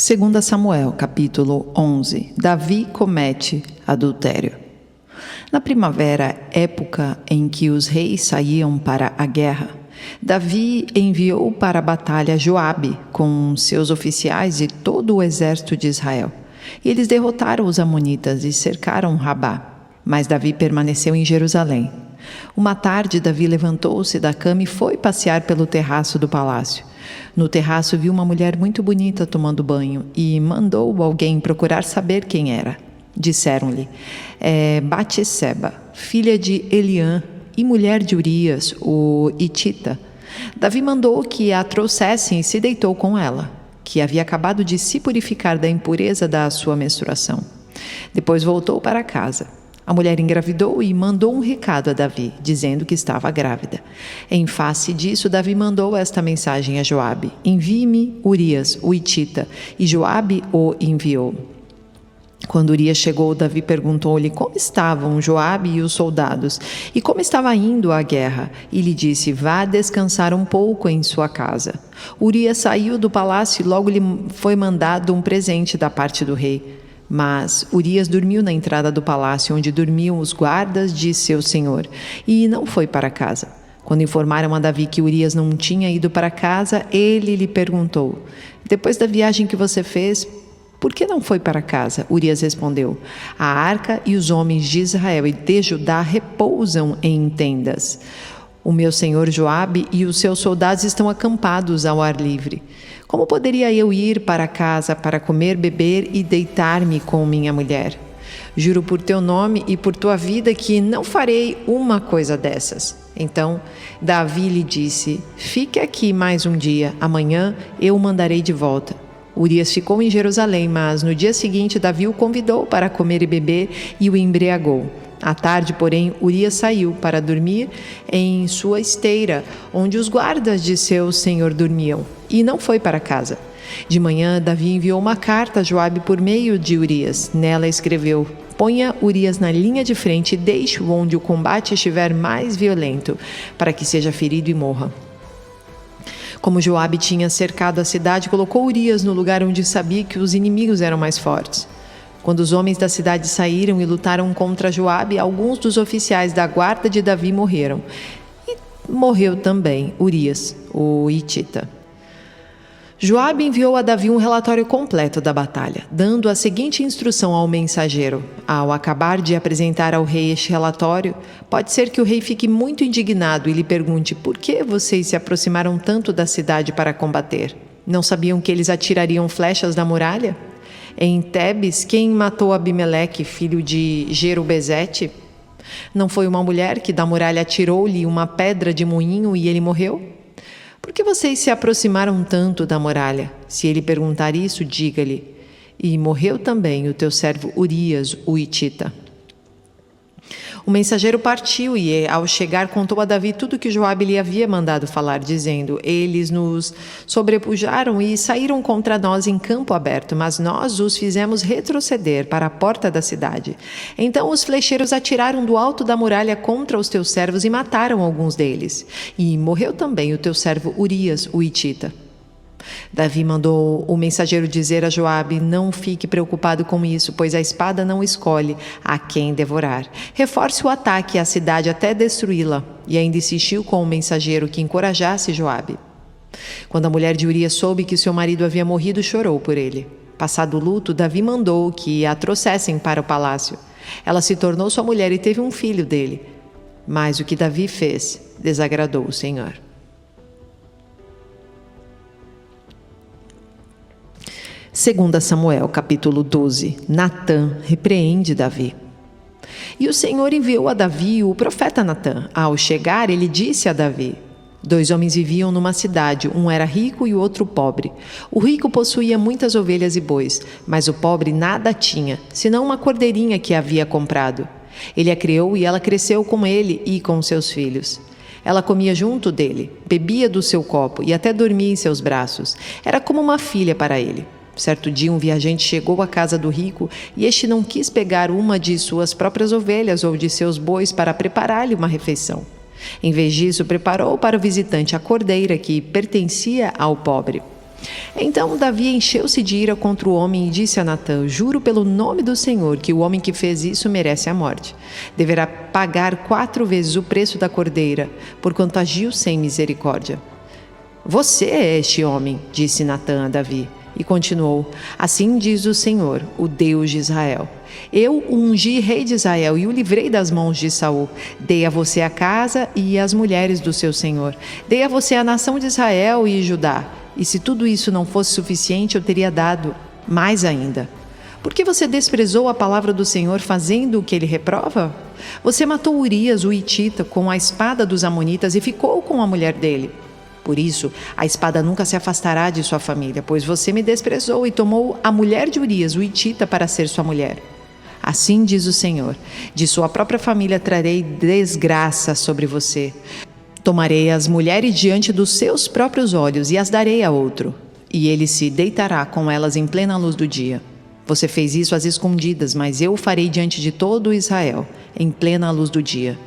2 Samuel, capítulo 11. Davi comete adultério. Na primavera, época em que os reis saíam para a guerra, Davi enviou para a batalha Joabe com seus oficiais e todo o exército de Israel. E eles derrotaram os amonitas e cercaram Rabá. Mas Davi permaneceu em Jerusalém. Uma tarde, Davi levantou-se da cama e foi passear pelo terraço do palácio. No terraço viu uma mulher muito bonita tomando banho e mandou alguém procurar saber quem era. Disseram-lhe: é Batseba, filha de Eliã e mulher de Urias, o Hitita. Davi mandou que a trouxessem e se deitou com ela, que havia acabado de se purificar da impureza da sua menstruação. Depois voltou para casa. A mulher engravidou e mandou um recado a Davi, dizendo que estava grávida. Em face disso, Davi mandou esta mensagem a Joabe: envie-me Urias, o Hitita. E Joabe o enviou. Quando Urias chegou, Davi perguntou-lhe como estavam Joabe e os soldados, e como estava indo a guerra. E lhe disse: vá descansar um pouco em sua casa. Urias saiu do palácio e logo lhe foi mandado um presente da parte do rei. Mas Urias dormiu na entrada do palácio, onde dormiam os guardas de seu senhor, e não foi para casa. Quando informaram a Davi que Urias não tinha ido para casa, ele lhe perguntou: depois da viagem que você fez, por que não foi para casa? Urias respondeu: a arca e os homens de Israel e de Judá repousam em tendas. O meu senhor Joabe e os seus soldados estão acampados ao ar livre. Como poderia eu ir para casa para comer, beber e deitar-me com minha mulher? Juro por teu nome e por tua vida que não farei uma coisa dessas. Então Davi lhe disse: fique aqui mais um dia, amanhã eu o mandarei de volta. Urias ficou em Jerusalém, mas no dia seguinte Davi o convidou para comer e beber e o embriagou. À tarde, porém, Urias saiu para dormir em sua esteira, onde os guardas de seu senhor dormiam, e não foi para casa. De manhã, Davi enviou uma carta a Joabe por meio de Urias. Nela escreveu: ponha Urias na linha de frente e deixe-o onde o combate estiver mais violento, para que seja ferido e morra. Como Joabe tinha cercado a cidade, colocou Urias no lugar onde sabia que os inimigos eram mais fortes. Quando os homens da cidade saíram e lutaram contra Joabe, alguns dos oficiais da guarda de Davi morreram. E morreu também Urias, o Hitita. Joabe enviou a Davi um relatório completo da batalha, dando a seguinte instrução ao mensageiro: ao acabar de apresentar ao rei este relatório, pode ser que o rei fique muito indignado e lhe pergunte: por que vocês se aproximaram tanto da cidade para combater? Não sabiam que eles atirariam flechas da muralha? Em Tebes, quem matou Abimeleque, filho de Jerubezete? Não foi uma mulher que da muralha atirou-lhe uma pedra de moinho e ele morreu? Por que vocês se aproximaram tanto da muralha? Se ele perguntar isso, diga-lhe: e morreu também o teu servo Urias, o Hitita. O mensageiro partiu e, ao chegar, contou a Davi tudo que Joabe lhe havia mandado falar, dizendo: eles nos sobrepujaram e saíram contra nós em campo aberto, mas nós os fizemos retroceder para a porta da cidade. Então os flecheiros atiraram do alto da muralha contra os teus servos e mataram alguns deles. E morreu também o teu servo Urias, o Hitita. Davi mandou o mensageiro dizer a Joabe: não fique preocupado com isso, pois a espada não escolhe a quem devorar. Reforce o ataque à cidade até destruí-la. E ainda insistiu com o mensageiro que encorajasse Joabe. Quando a mulher de Urias soube que seu marido havia morrido, chorou por ele. Passado o luto, Davi mandou que a trouxessem para o palácio. Ela se tornou sua mulher e teve um filho dele. Mas o que Davi fez desagradou o Senhor. 2 Samuel, capítulo 12. Natã repreende Davi. E o Senhor enviou a Davi o profeta Natã. Ao chegar, ele disse a Davi: 2 homens viviam numa cidade, um era rico e o outro pobre. O rico possuía muitas ovelhas e bois, mas o pobre nada tinha, senão uma cordeirinha que havia comprado. Ele a criou e ela cresceu com ele e com seus filhos. Ela comia junto dele, bebia do seu copo e até dormia em seus braços. Era como uma filha para ele. Certo dia, um viajante chegou à casa do rico e este não quis pegar uma de suas próprias ovelhas ou de seus bois para preparar-lhe uma refeição. Em vez disso, preparou para o visitante a cordeira que pertencia ao pobre. Então Davi encheu-se de ira contra o homem e disse a Natã: juro pelo nome do Senhor que o homem que fez isso merece a morte. Deverá pagar 4 vezes o preço da cordeira, porquanto agiu sem misericórdia. Você é este homem, disse Natã a Davi. E continuou: assim diz o Senhor, o Deus de Israel: eu o ungi rei de Israel e o livrei das mãos de Saul. Dei a você a casa e as mulheres do seu senhor. Dei a você a nação de Israel e Judá. E se tudo isso não fosse suficiente, eu teria dado mais ainda. Por que você desprezou a palavra do Senhor, fazendo o que ele reprova? Você matou Urias, o hitita, com a espada dos amonitas e ficou com a mulher dele. Por isso, a espada nunca se afastará de sua família, pois você me desprezou e tomou a mulher de Urias, o hitita, para ser sua mulher. Assim diz o Senhor: de sua própria família trarei desgraça sobre você. Tomarei as mulheres diante dos seus próprios olhos e as darei a outro, e ele se deitará com elas em plena luz do dia. Você fez isso às escondidas, mas eu o farei diante de todo Israel, em plena luz do dia.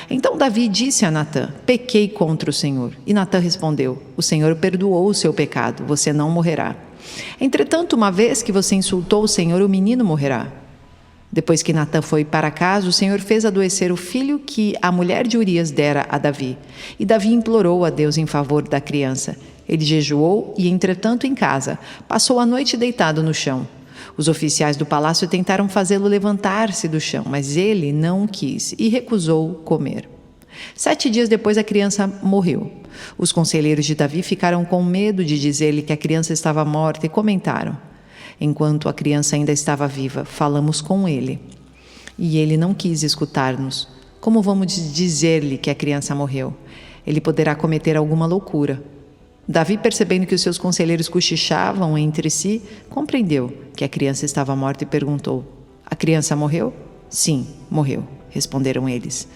Então Davi disse a Natã: pequei contra o Senhor. E Natã respondeu: o Senhor perdoou o seu pecado, você não morrerá. Entretanto, uma vez que você insultou o Senhor, o menino morrerá. Depois que Natã foi para casa, o Senhor fez adoecer o filho que a mulher de Urias dera a Davi. E Davi implorou a Deus em favor da criança. Ele jejuou e, entretanto, em casa, passou a noite deitado no chão. Os oficiais do palácio tentaram fazê-lo levantar-se do chão, mas ele não quis e recusou comer. 7 dias depois, a criança morreu. Os conselheiros de Davi ficaram com medo de dizer-lhe que a criança estava morta e comentaram: enquanto a criança ainda estava viva, falamos com ele. E ele não quis escutar-nos. Como vamos dizer-lhe que a criança morreu? Ele poderá cometer alguma loucura. Davi, percebendo que os seus conselheiros cochichavam entre si, compreendeu que a criança estava morta e perguntou: a criança morreu? Sim, morreu, responderam eles.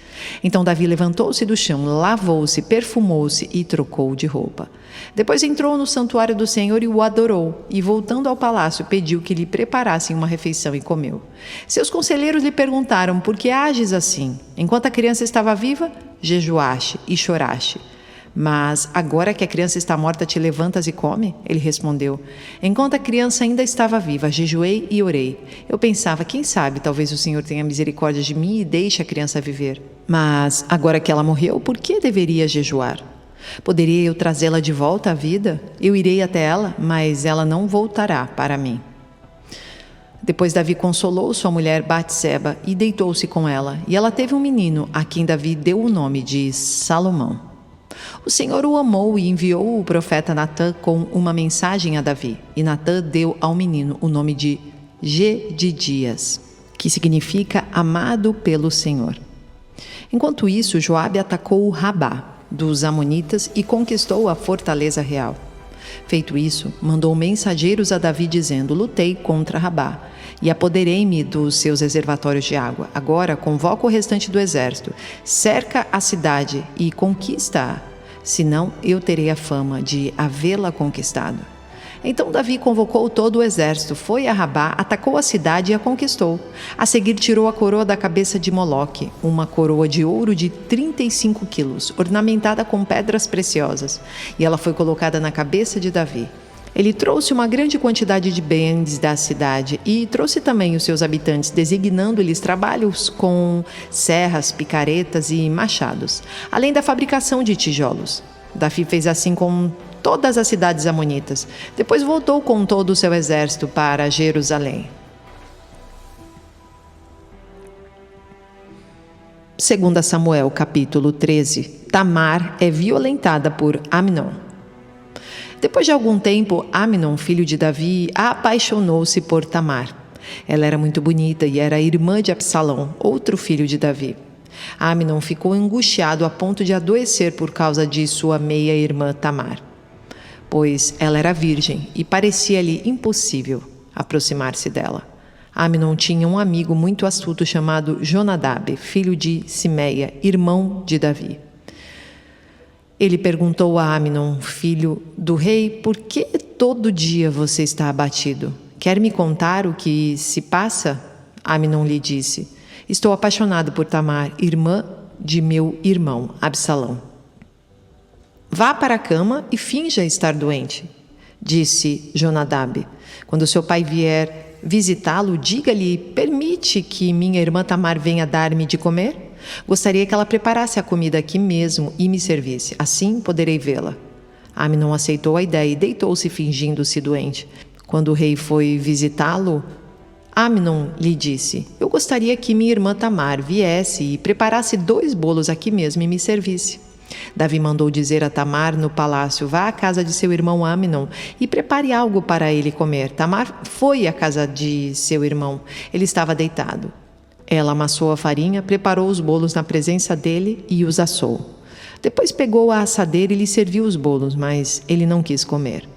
Então Davi levantou-se do chão, lavou-se, perfumou-se e trocou de roupa. Depois entrou no santuário do Senhor e o adorou, e voltando ao palácio pediu que lhe preparassem uma refeição e comeu. Seus conselheiros lhe perguntaram: por que ages assim? Enquanto a criança estava viva, jejuaste e choraste. Mas agora que a criança está morta, te levantas e come? Ele respondeu: enquanto a criança ainda estava viva, jejuei e orei. Eu pensava: quem sabe, talvez o Senhor tenha misericórdia de mim e deixe a criança viver. Mas agora que ela morreu, por que deveria jejuar? Poderia eu trazê-la de volta à vida? Eu irei até ela, mas ela não voltará para mim. Depois Davi consolou sua mulher Batseba e deitou-se com ela. E ela teve um menino, a quem Davi deu o nome de Salomão. O Senhor o amou e enviou o profeta Natã com uma mensagem a Davi. E Natã deu ao menino o nome de Gedidias, que significa amado pelo Senhor. Enquanto isso, Joabe atacou Rabá dos amonitas e conquistou a fortaleza real. Feito isso, mandou mensageiros a Davi dizendo: lutei contra Rabá e apoderei-me dos seus reservatórios de água. Agora convoca o restante do exército, cerca a cidade e conquista-a, senão eu terei a fama de havê-la conquistado. Então Davi convocou todo o exército, foi a Rabá, atacou a cidade e a conquistou. A seguir tirou a coroa da cabeça de Moloque, uma coroa de ouro de 35 quilos, ornamentada com pedras preciosas, e ela foi colocada na cabeça de Davi. Ele trouxe uma grande quantidade de bens da cidade e trouxe também os seus habitantes, designando-lhes trabalhos com serras, picaretas e machados, além da fabricação de tijolos. Davi fez assim com todas as cidades amonitas. Depois voltou com todo o seu exército para Jerusalém. 2 Samuel, capítulo 13. Tamar é violentada por Amnon. Depois de algum tempo, Amnon, filho de Davi, apaixonou-se por Tamar. Ela era muito bonita e era irmã de Absalão, outro filho de Davi. Amnon ficou angustiado a ponto de adoecer por causa de sua meia-irmã Tamar, pois ela era virgem e parecia-lhe impossível aproximar-se dela. Amnon tinha um amigo muito astuto chamado Jonadab, filho de Simeia, irmão de Davi. Ele perguntou a Amnon, filho do rei: por que todo dia você está abatido? Quer me contar o que se passa? Amnon lhe disse: estou apaixonado por Tamar, irmã de meu irmão Absalão. Vá para a cama e finja estar doente. Disse Jonadab: quando seu pai vier visitá-lo, diga-lhe: permite que minha irmã Tamar venha dar-me de comer? Gostaria que ela preparasse a comida aqui mesmo e me servisse. Assim poderei vê-la. Amnon aceitou a ideia e deitou-se fingindo-se doente. Quando o rei foi visitá-lo, Amnon lhe disse: eu gostaria que minha irmã Tamar viesse e preparasse 2 bolos aqui mesmo e me servisse. Davi mandou dizer a Tamar no palácio: vá à casa de seu irmão Amnon e prepare algo para ele comer. Tamar foi à casa de seu irmão. Ele estava deitado. Ela amassou a farinha, preparou os bolos na presença dele e os assou. Depois pegou a assadeira e lhe serviu os bolos, mas ele não quis comer.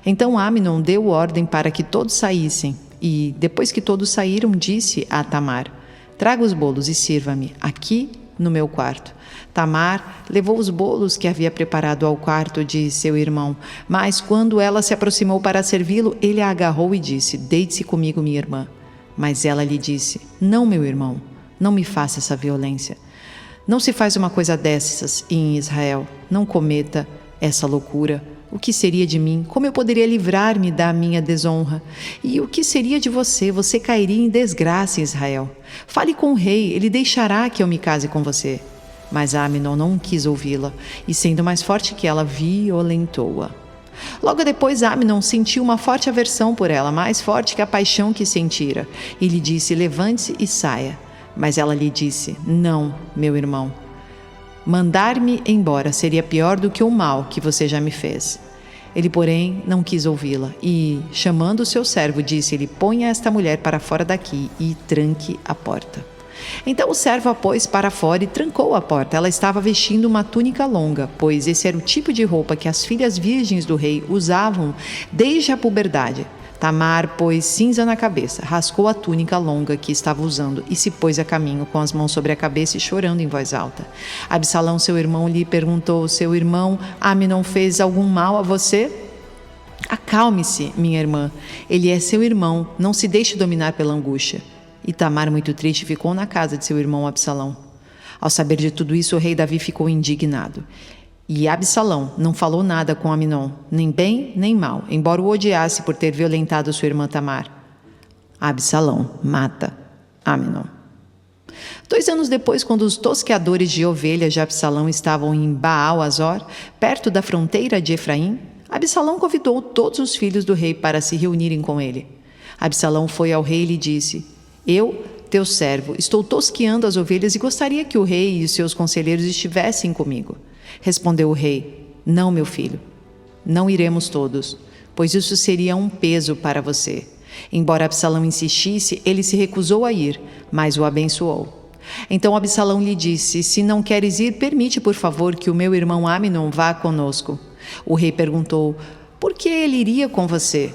Então Amnon deu ordem para que todos saíssem e, depois que todos saíram, disse a Tamar: traga os bolos e sirva-me aqui no meu quarto. Tamar levou os bolos que havia preparado ao quarto de seu irmão, mas quando ela se aproximou para servi-lo, ele a agarrou e disse: deite-se comigo, minha irmã. Mas ela lhe disse: não, meu irmão, não me faça essa violência. Não se faz uma coisa dessas em Israel. Não cometa essa loucura. O que seria de mim? Como eu poderia livrar-me da minha desonra? E o que seria de você? Você cairia em desgraça em Israel. Fale com o rei, ele deixará que eu me case com você. Mas Amnon não quis ouvi-la, e sendo mais forte que ela, violentou-a. Logo depois, Amnon sentiu uma forte aversão por ela, mais forte que a paixão que sentira, e lhe disse: levante-se e saia. Mas ela lhe disse: não, meu irmão. Mandar-me embora seria pior do que o mal que você já me fez. Ele, porém, não quis ouvi-la, e, chamando o seu servo, disse-lhe: ponha esta mulher para fora daqui e tranque a porta. Então o servo a pôs para fora e trancou a porta. Ela estava vestindo uma túnica longa, pois esse era o tipo de roupa que as filhas virgens do rei usavam desde a puberdade. Tamar pôs cinza na cabeça, rascou a túnica longa que estava usando e se pôs a caminho com as mãos sobre a cabeça e chorando em voz alta. Absalão, seu irmão, lhe perguntou: seu irmão Amnon fez algum mal a você? Acalme-se, minha irmã. Ele é seu irmão, não se deixe dominar pela angústia. E Tamar, muito triste, ficou na casa de seu irmão Absalão. Ao saber de tudo isso, o rei Davi ficou indignado. E Absalão não falou nada com Amnon, nem bem nem mal, embora o odiasse por ter violentado sua irmã Tamar. Absalão mata Amnon. 2 anos depois, quando os tosqueadores de ovelhas de Absalão estavam em Baal-Azor, perto da fronteira de Efraim, Absalão convidou todos os filhos do rei para se reunirem com ele. Absalão foi ao rei e lhe disse: eu, teu servo, estou tosqueando as ovelhas e gostaria que o rei e os seus conselheiros estivessem comigo. Respondeu o rei: não, meu filho, não iremos todos, pois isso seria um peso para você. Embora Absalão insistisse, ele se recusou a ir, mas o abençoou. Então Absalão lhe disse: se não queres ir, permite, por favor, que o meu irmão Amnon vá conosco. O rei perguntou: por que ele iria com você?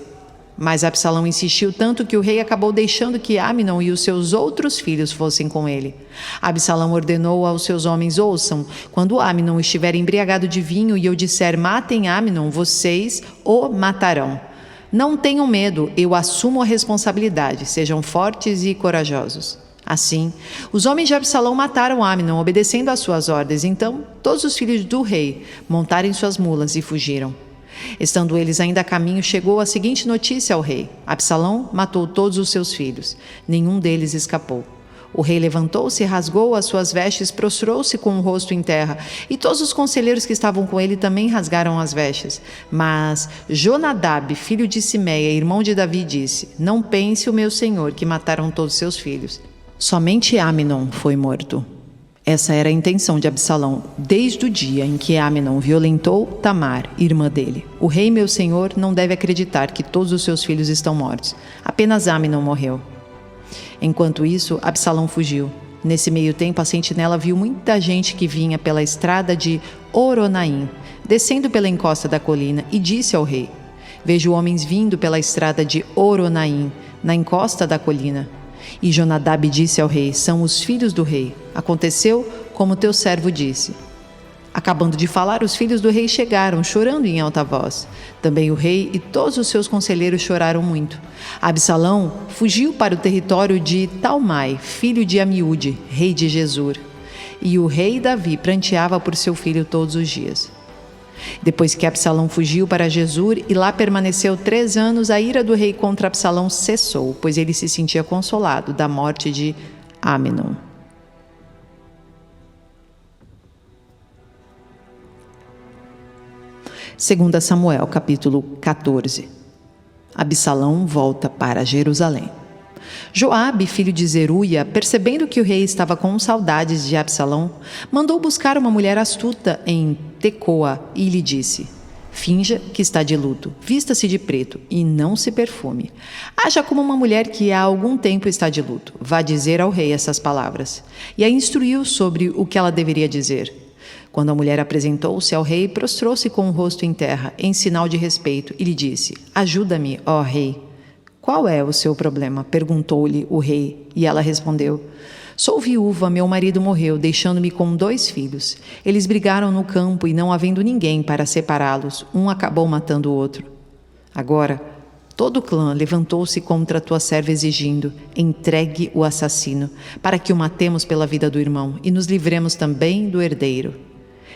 Mas Absalão insistiu tanto que o rei acabou deixando que Amnon e os seus outros filhos fossem com ele. Absalão ordenou aos seus homens: ouçam, quando Amnon estiver embriagado de vinho e eu disser matem Amnon, vocês o matarão. Não tenham medo, eu assumo a responsabilidade, sejam fortes e corajosos. Assim, os homens de Absalão mataram Amnon, obedecendo às suas ordens. Então, todos os filhos do rei montaram em suas mulas e fugiram. Estando eles ainda a caminho, chegou a seguinte notícia ao rei: Absalão matou todos os seus filhos, nenhum deles escapou. O rei levantou-se, rasgou as suas vestes, prostrou-se com o rosto em terra, e todos os conselheiros que estavam com ele também rasgaram as vestes. Mas Jonadab, filho de Simeia, irmão de Davi, disse: não pense o meu senhor que mataram todos seus filhos. Somente Amnon foi morto. Essa era a intenção de Absalão, desde o dia em que Amnon violentou Tamar, irmã dele. O rei, meu senhor, não deve acreditar que todos os seus filhos estão mortos. Apenas Amnon morreu. Enquanto isso, Absalão fugiu. Nesse meio tempo, a sentinela viu muita gente que vinha pela estrada de Oronaim, descendo pela encosta da colina, e disse ao rei: vejo homens vindo pela estrada de Oronaim, na encosta da colina. E Jonadab disse ao rei: são os filhos do rei. Aconteceu como teu servo disse. Acabando de falar, os filhos do rei chegaram, chorando em alta voz. Também o rei e todos os seus conselheiros choraram muito. Absalão fugiu para o território de Talmai, filho de Amiúde, rei de Gesur. E o rei Davi pranteava por seu filho todos os dias. Depois que Absalão fugiu para Gesur e lá permaneceu 3 anos, a ira do rei contra Absalão cessou, pois ele se sentia consolado da morte de Amnon. Segunda Samuel, capítulo 14. Absalão volta para Jerusalém. Joabe, filho de Zeruia, percebendo que o rei estava com saudades de Absalão, mandou buscar uma mulher astuta em Tecoa e lhe disse: finja que está de luto, vista-se de preto e não se perfume. Haja como uma mulher que há algum tempo está de luto. Vá dizer ao rei essas palavras. E a instruiu sobre o que ela deveria dizer. Quando a mulher apresentou-se ao rei, prostrou-se com o rosto em terra, em sinal de respeito, e lhe disse: ajuda-me, ó rei. Qual é o seu problema? Perguntou-lhe o rei, e ela respondeu: sou viúva, meu marido morreu, deixando-me com 2 filhos. Eles brigaram no campo e, não havendo ninguém para separá-los, um acabou matando o outro. Agora, todo o clã levantou-se contra tua serva exigindo: entregue o assassino, para que o matemos pela vida do irmão e nos livremos também do herdeiro.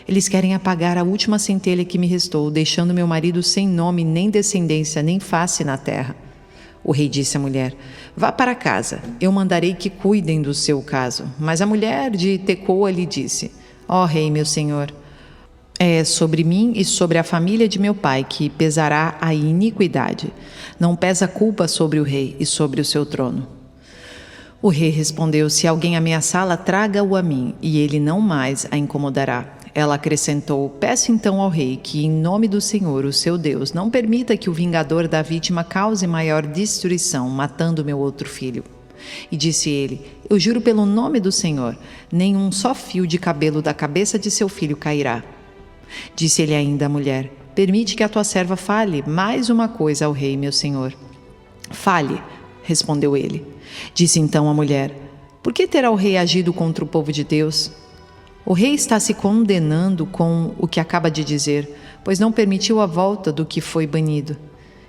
Eles querem apagar a última centelha que me restou, deixando meu marido sem nome, nem descendência, nem face na terra. O rei disse à mulher: vá para casa, eu mandarei que cuidem do seu caso. Mas a mulher de Tecoa lhe disse: ó rei, meu senhor, é sobre mim e sobre a família de meu pai que pesará a iniquidade. Não pesa culpa sobre o rei e sobre o seu trono. O rei respondeu: se alguém ameaçá-la, traga-o a mim, e ele não mais a incomodará. Ela acrescentou: peço então ao rei que, em nome do Senhor, o seu Deus, não permita que o vingador da vítima cause maior destruição, matando meu outro filho. E disse ele: eu juro pelo nome do Senhor, nem um só fio de cabelo da cabeça de seu filho cairá. Disse ele ainda à mulher: permite que a tua serva fale mais uma coisa ao rei, meu senhor. Fale, respondeu ele. Disse então a mulher: por que terá o rei agido contra o povo de Deus? O rei está se condenando com o que acaba de dizer, pois não permitiu a volta do que foi banido.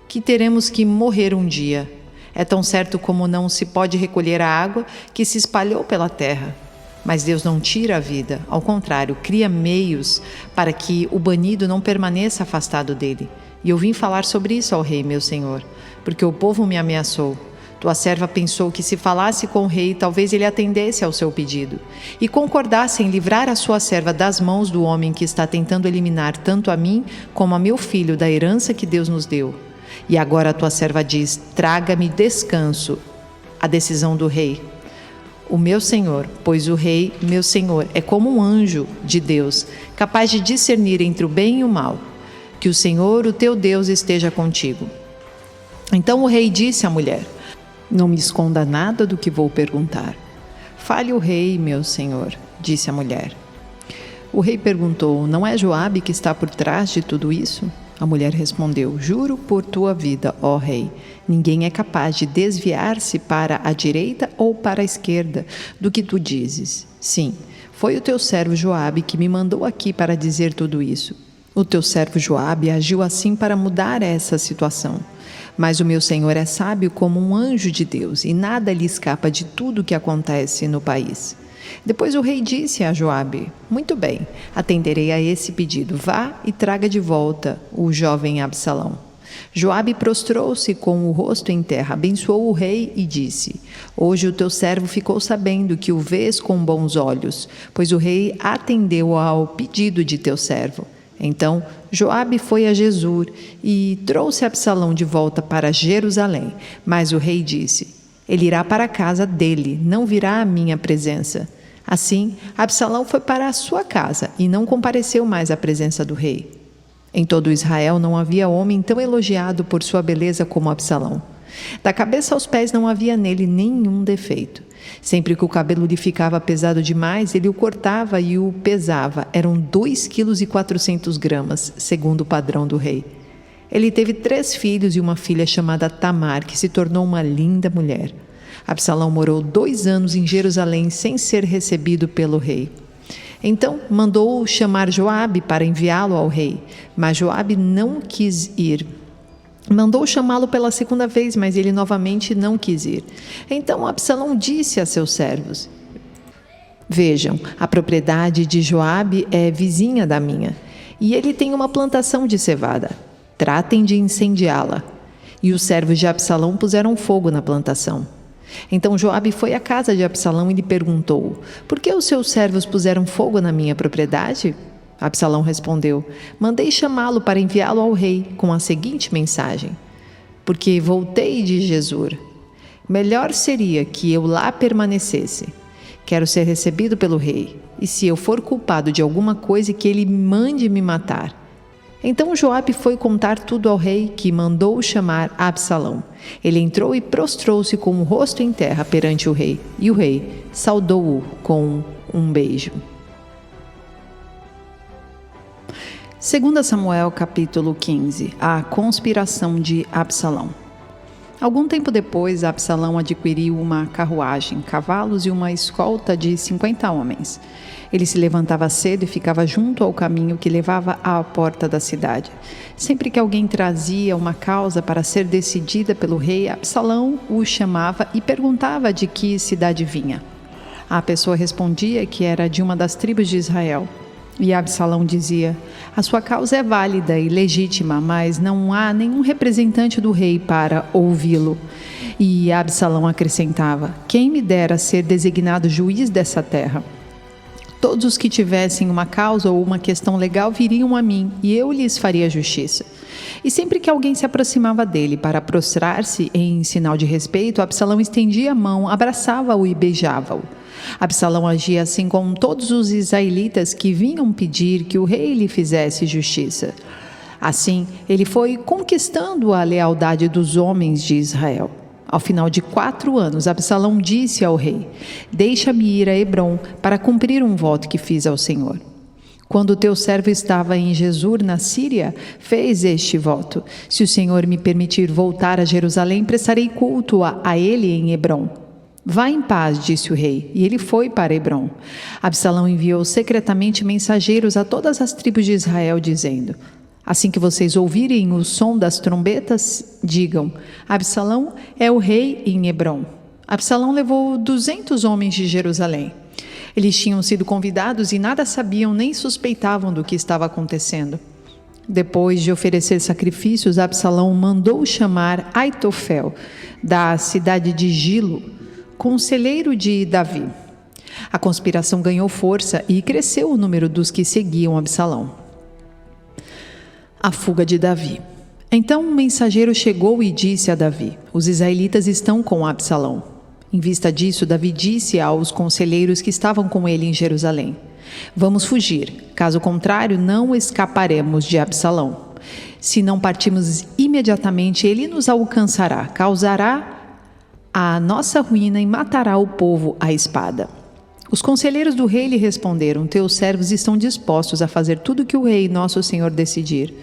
Que teremos que morrer um dia. É tão certo como não se pode recolher a água que se espalhou pela terra. Mas Deus não tira a vida, ao contrário, cria meios para que o banido não permaneça afastado dele. E eu vim falar sobre isso ao rei, meu senhor, porque o povo me ameaçou. Tua serva pensou que, se falasse com o rei, talvez ele atendesse ao seu pedido e concordasse em livrar a sua serva das mãos do homem que está tentando eliminar tanto a mim como a meu filho da herança que Deus nos deu. E agora a tua serva diz: traga-me descanso, a decisão do rei. O meu senhor, pois o rei, meu senhor, é como um anjo de Deus, capaz de discernir entre o bem e o mal. Que o Senhor, o teu Deus, esteja contigo. Então o rei disse à mulher: não me esconda nada do que vou perguntar. Fale o rei, meu senhor, disse a mulher. O rei perguntou: não é Joabe que está por trás de tudo isso? A mulher respondeu: juro por tua vida, ó rei, ninguém é capaz de desviar-se para a direita ou para a esquerda do que tu dizes. Sim, foi o teu servo Joabe que me mandou aqui para dizer tudo isso. O teu servo Joabe agiu assim para mudar essa situação. Mas o meu senhor é sábio como um anjo de Deus, e nada lhe escapa de tudo o que acontece no país. Depois o rei disse a Joabe: muito bem, atenderei a esse pedido. Vá e traga de volta o jovem Absalão. Joabe prostrou-se com o rosto em terra, abençoou o rei e disse: hoje o teu servo ficou sabendo que o vês com bons olhos, pois o rei atendeu ao pedido de teu servo. Então Joabe foi a Gesur e trouxe Absalão de volta para Jerusalém. Mas o rei disse: ele irá para a casa dele, não virá à minha presença. Assim, Absalão foi para a sua casa e não compareceu mais à presença do rei. Em todo Israel não havia homem tão elogiado por sua beleza como Absalão. Da cabeça aos pés não havia nele nenhum defeito. Sempre que o cabelo lhe ficava pesado demais, ele o cortava e o pesava. Eram 2,4 kg, segundo o padrão do rei. Ele teve 3 filhos e uma filha chamada Tamar, que se tornou uma linda mulher. Absalão morou 2 anos em Jerusalém sem ser recebido pelo rei. Então mandou chamar Joabe para enviá-lo ao rei, mas Joabe não quis ir. Mandou chamá-lo pela 2ª vez, mas ele novamente não quis ir. Então Absalão disse a seus servos: vejam, a propriedade de Joabe é vizinha da minha. e ele tem uma plantação de cevada. Tratem de incendiá-la. E os servos de Absalão puseram fogo na plantação. Então Joabe foi à casa de Absalão e lhe perguntou: por que os seus servos puseram fogo na minha propriedade? Absalão respondeu: mandei chamá-lo para enviá-lo ao rei com a seguinte mensagem: porque voltei de Jesur. Melhor seria que eu lá permanecesse. Quero ser recebido pelo rei, e se eu for culpado de alguma coisa, que ele mande me matar. Então Joabe foi contar tudo ao rei, que mandou chamar Absalão. Ele entrou e prostrou-se com o rosto em terra perante o rei, e o rei saudou-o com um beijo. 2 Samuel capítulo 15. A conspiração de Absalão. Algum tempo depois, Absalão adquiriu uma carruagem, cavalos e uma escolta de 50 homens. Ele se levantava cedo e ficava junto ao caminho que levava à porta da cidade. Sempre que alguém trazia uma causa para ser decidida pelo rei, Absalão o chamava e perguntava de que cidade vinha. A pessoa respondia que era de uma das tribos de Israel. E Absalão dizia: a sua causa é válida e legítima, mas não há nenhum representante do rei para ouvi-lo. E Absalão acrescentava: quem me dera ser designado juiz dessa terra? Todos os que tivessem uma causa ou uma questão legal viriam a mim, e eu lhes faria justiça. E sempre que alguém se aproximava dele para prostrar-se em sinal de respeito, Absalão estendia a mão, abraçava-o e beijava-o. Absalão agia assim com todos os israelitas que vinham pedir que o rei lhe fizesse justiça. Assim, ele foi conquistando a lealdade dos homens de Israel. Ao final de 4 anos, Absalão disse ao rei: deixa-me ir a Hebrom para cumprir um voto que fiz ao Senhor. Quando o teu servo estava em Jesur, na Síria, fez este voto: se o Senhor me permitir voltar a Jerusalém, prestarei culto a ele em Hebrom. Vá em paz, disse o rei, e ele foi para Hebrom. Absalão enviou secretamente mensageiros a todas as tribos de Israel, dizendo: assim que vocês ouvirem o som das trombetas, digam: Absalão é o rei em Hebrom. Absalão levou 200 homens de Jerusalém. Eles tinham sido convidados e nada sabiam nem suspeitavam do que estava acontecendo. Depois de oferecer sacrifícios, Absalão mandou chamar Aitofel, da cidade de Gilo, conselheiro de Davi. A conspiração ganhou força e cresceu o número dos que seguiam Absalão. A fuga de Davi. Então um mensageiro chegou e disse a Davi: os israelitas estão com Absalão. Em vista disso, Davi disse aos conselheiros que estavam com ele em Jerusalém: vamos fugir, caso contrário não escaparemos de Absalão. Se não partirmos imediatamente, ele nos alcançará, causará a nossa ruína e matará o povo à espada. Os conselheiros do rei lhe responderam: teus servos estão dispostos a fazer tudo o que o rei, nosso senhor, decidir.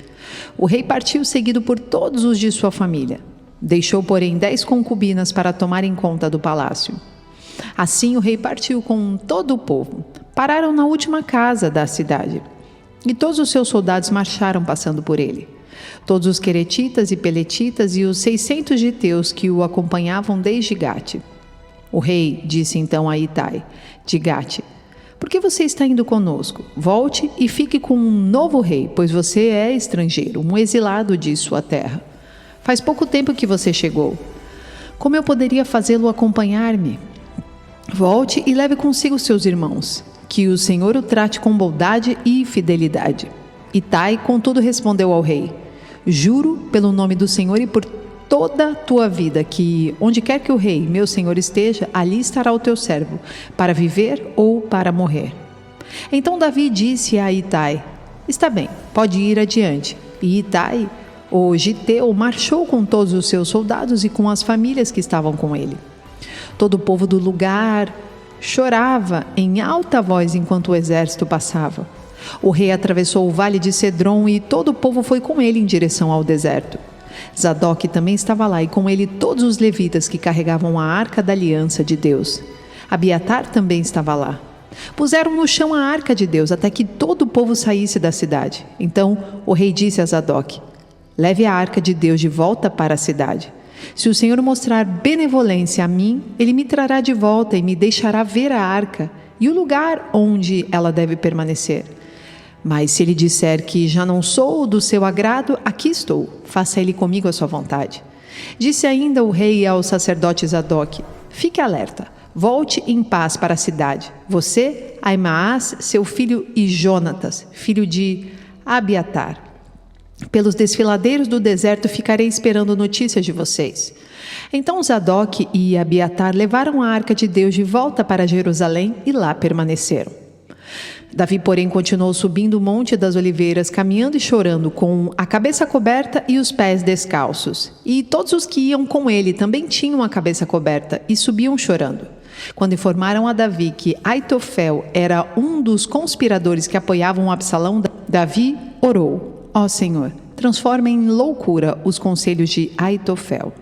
O rei partiu seguido por todos os de sua família. Deixou, porém, 10 concubinas para tomarem conta do palácio. Assim o rei partiu com todo o povo. Pararam na última casa da cidade. E todos os seus soldados marcharam passando por ele. Todos os queretitas e peletitas e os 600 giteus que o acompanhavam desde Gate. O rei disse então a Itai, de Gate: por que você está indo conosco? Volte e fique com um novo rei, pois você é estrangeiro, um exilado de sua terra. Faz pouco tempo que você chegou. Como eu poderia fazê-lo acompanhar-me? Volte e leve consigo seus irmãos. Que o Senhor o trate com bondade e fidelidade. Itai, contudo, respondeu ao rei: juro pelo nome do Senhor e por toda a tua vida que, onde quer que o rei, meu senhor, esteja, ali estará o teu servo, para viver ou para morrer. Então Davi disse a Itai: está bem, pode ir adiante. E Itai, o giteu, marchou com todos os seus soldados e com as famílias que estavam com ele. Todo o povo do lugar chorava em alta voz enquanto o exército passava. O rei atravessou o vale de Cedron e todo o povo foi com ele em direção ao deserto. Zadok também estava lá e com ele todos os levitas que carregavam a arca da aliança de Deus. Abiatar também estava lá. Puseram no chão a arca de Deus até que todo o povo saísse da cidade. Então o rei disse a Zadok: leve a arca de Deus de volta para a cidade. Se o Senhor mostrar benevolência a mim, ele me trará de volta e me deixará ver a arca e o lugar onde ela deve permanecer. Mas se ele disser que já não sou do seu agrado, aqui estou, faça ele comigo a sua vontade. Disse ainda o rei ao sacerdote Zadok: fique alerta, volte em paz para a cidade. Você, Aimaas, seu filho, e Jonatas, filho de Abiatar. Pelos desfiladeiros do deserto ficarei esperando notícias de vocês. Então Zadok e Abiatar levaram a arca de Deus de volta para Jerusalém e lá permaneceram. Davi, porém, continuou subindo o Monte das Oliveiras, caminhando e chorando, com a cabeça coberta e os pés descalços. E todos os que iam com ele também tinham a cabeça coberta e subiam chorando. Quando informaram a Davi que Aitofel era um dos conspiradores que apoiavam Absalão, Davi orou: ó Senhor, transforma em loucura os conselhos de Aitofel.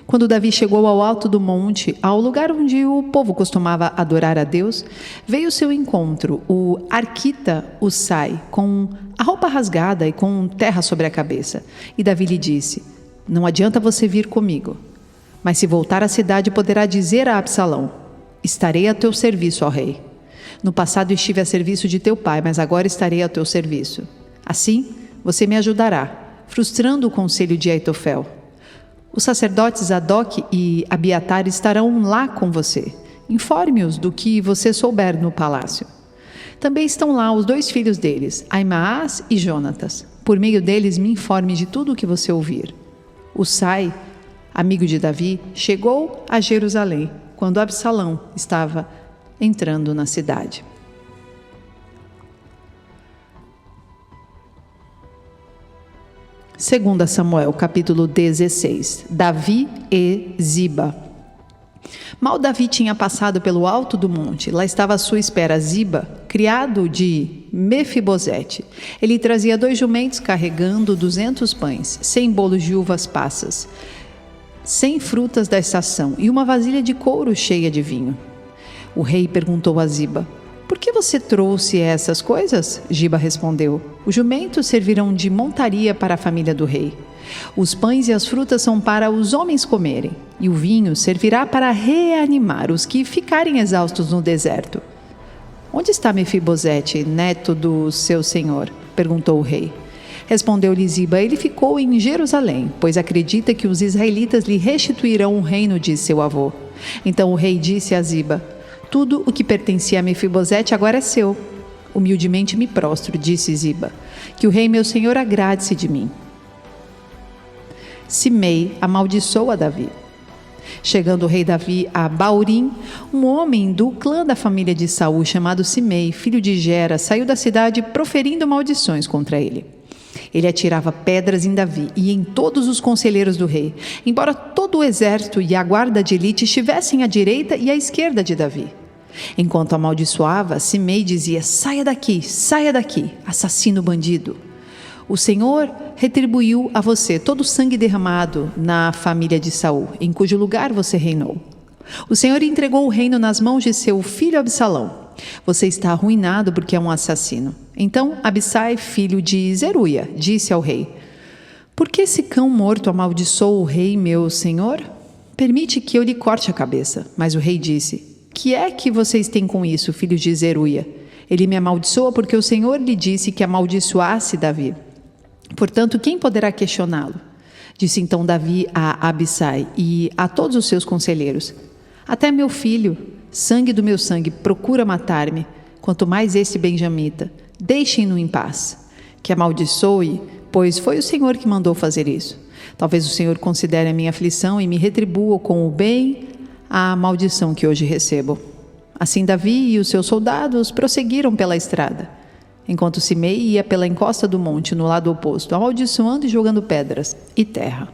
Quando Davi chegou ao alto do monte, ao lugar onde o povo costumava adorar a Deus, veio ao seu encontro o arquita Usai, com a roupa rasgada e com terra sobre a cabeça. E Davi lhe disse: não adianta você vir comigo, mas se voltar à cidade poderá dizer a Absalão: estarei a teu serviço, ó rei. No passado estive a serviço de teu pai, mas agora estarei a teu serviço. Assim, você me ajudará, frustrando o conselho de Aitofel. Os sacerdotes Zadok e Abiatar estarão lá com você. Informe-os do que você souber no palácio. Também estão lá os 2 filhos deles, Aimaas e Jonatas. Por meio deles me informe de tudo o que você ouvir. Usai, amigo de Davi, chegou a Jerusalém quando Absalão estava entrando na cidade. Segunda Samuel, capítulo 16. Davi e Ziba. Mal Davi tinha passado pelo alto do monte, lá estava à sua espera Ziba, criado de Mefibosete. Ele trazia 2 jumentos carregando 200 pães, 100 bolos de uvas passas, 100 frutas da estação e uma vasilha de couro cheia de vinho. O rei perguntou a Ziba: por que você trouxe essas coisas? Ziba respondeu: os jumentos servirão de montaria para a família do rei. Os pães e as frutas são para os homens comerem, e o vinho servirá para reanimar os que ficarem exaustos no deserto. Onde está Mefibosete, neto do seu senhor? Perguntou o rei. Respondeu-lhe Ziba: ele ficou em Jerusalém, pois acredita que os israelitas lhe restituirão o reino de seu avô. Então o rei disse a Ziba: tudo o que pertencia a Mefibosete agora é seu. Humildemente me prostro, disse Ziba, que o rei meu senhor agrade-se de mim. Simei amaldiçoa Davi. Chegando o rei Davi a Baurim, um homem do clã da família de Saul, chamado Simei, filho de Gera, saiu da cidade proferindo maldições contra ele. Ele atirava pedras em Davi e em todos os conselheiros do rei, embora todo o exército e a guarda de elite estivessem à direita e à esquerda de Davi. Enquanto amaldiçoava, Simei dizia: saia daqui, assassino bandido. O Senhor retribuiu a você todo o sangue derramado na família de Saul, em cujo lugar você reinou. O Senhor entregou o reino nas mãos de seu filho Absalão. Você está arruinado porque é um assassino. Então Abissai, filho de Zeruia, disse ao rei: por que esse cão morto amaldiçoou o rei meu senhor? Permite que eu lhe corte a cabeça. Mas o rei disse: que é que vocês têm com isso, filhos de Zeruia? Ele me amaldiçoa porque o Senhor lhe disse que amaldiçoasse Davi. Portanto, quem poderá questioná-lo? Disse então Davi a Abissai e a todos os seus conselheiros: até meu filho, sangue do meu sangue, procura matar-me, quanto mais este benjamita. Deixem-no em paz. Que amaldiçoe, pois foi o Senhor que mandou fazer isso. Talvez o Senhor considere a minha aflição e me retribua com o bem a maldição que hoje recebo. Assim Davi e os seus soldados prosseguiram pela estrada, enquanto Simei ia pela encosta do monte, no lado oposto, amaldiçoando e jogando pedras e terra.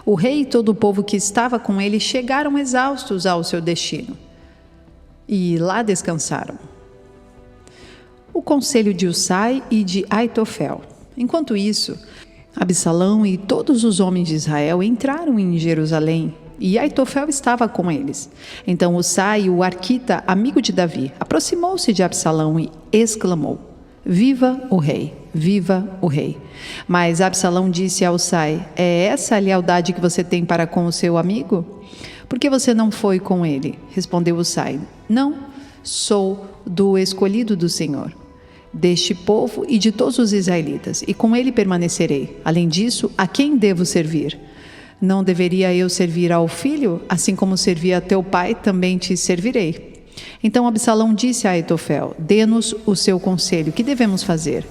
O rei e todo o povo que estava com ele chegaram exaustos ao seu destino, e lá descansaram. O conselho de Usai e de Aitofel. Enquanto isso, Absalão e todos os homens de Israel entraram em Jerusalém, e Aitofel estava com eles. Então Usai, o arquita, amigo de Davi, aproximou-se de Absalão e exclamou: viva o rei, viva o rei. Mas Absalão disse a Usai: é essa a lealdade que você tem para com o seu amigo? Por que você não foi com ele? Respondeu Usai: não, sou do escolhido do Senhor. deste povo e de todos os israelitas, e com ele permanecerei. Além disso, a quem devo servir? Não deveria eu servir ao filho? Assim como servi a teu pai, também te servirei. Então Absalão disse a Aitofel: dê-nos o seu conselho, que devemos fazer?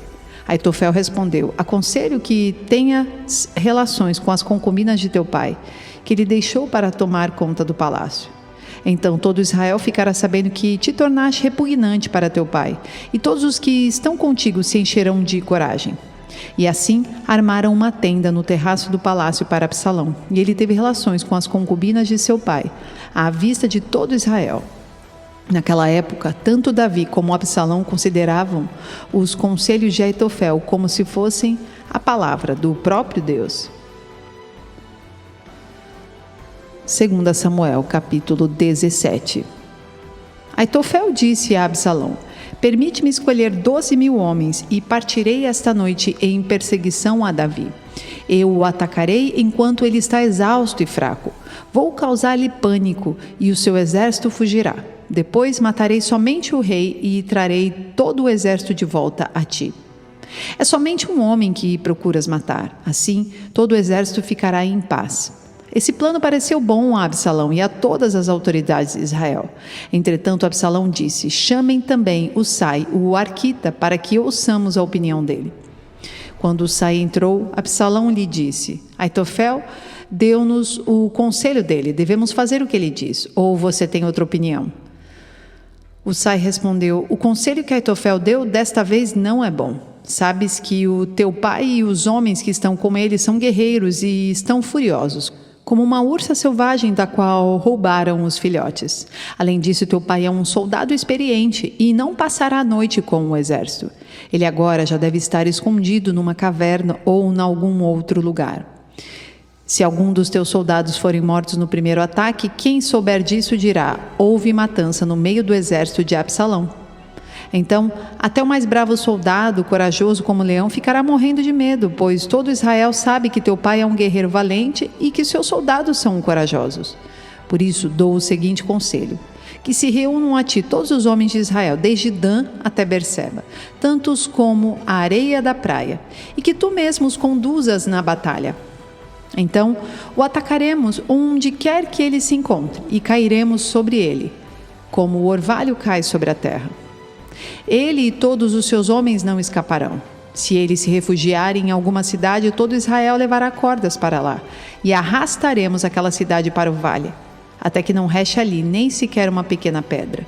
Aitofel respondeu: aconselho que tenhas relações com as concubinas de teu pai, que ele deixou para tomar conta do palácio. Então todo Israel ficará sabendo que te tornaste repugnante para teu pai, e todos os que estão contigo se encherão de coragem. E assim armaram uma tenda no terraço do palácio para Absalão, e ele teve relações com as concubinas de seu pai, à vista de todo Israel. Naquela época, tanto Davi como Absalão consideravam os conselhos de Aitofel como se fossem a palavra do próprio Deus. 2 Samuel, capítulo 17. Aitofel disse a Absalão: permite-me escolher 12.000 homens e partirei esta noite em perseguição a Davi. Eu o atacarei enquanto ele está exausto e fraco. Vou causar-lhe pânico e o seu exército fugirá. Depois matarei somente o rei e trarei todo o exército de volta a ti. É somente um homem que procuras matar. Assim, todo o exército ficará em paz. Esse plano pareceu bom a Absalão e a todas as autoridades de Israel. Entretanto, Absalão disse: chamem também Usai, o arquita, para que ouçamos a opinião dele. Quando Usai entrou, Absalão lhe disse: Aitofel deu-nos o conselho dele, devemos fazer o que ele diz, ou você tem outra opinião? Usai respondeu: o conselho que Aitofel deu desta vez não é bom. Sabes que o teu pai e os homens que estão com ele são guerreiros e estão furiosos, como uma ursa selvagem da qual roubaram os filhotes. Além disso, teu pai é um soldado experiente e não passará a noite com o exército. Ele agora já deve estar escondido numa caverna ou em algum outro lugar. Se algum dos teus soldados forem mortos no primeiro ataque, quem souber disso dirá: houve matança no meio do exército de Absalão. Então, até o mais bravo soldado, corajoso como leão, ficará morrendo de medo, pois todo Israel sabe que teu pai é um guerreiro valente e que seus soldados são corajosos. Por isso, dou o seguinte conselho: que se reúnam a ti todos os homens de Israel, desde Dan até Berseba, tantos como a areia da praia, e que tu mesmo os conduzas na batalha. Então, o atacaremos onde quer que ele se encontre e cairemos sobre ele, como o orvalho cai sobre a terra. Ele e todos os seus homens não escaparão. Se ele se refugiar em alguma cidade, todo Israel levará cordas para lá, e arrastaremos aquela cidade para o vale, até que não reste ali nem sequer uma pequena pedra.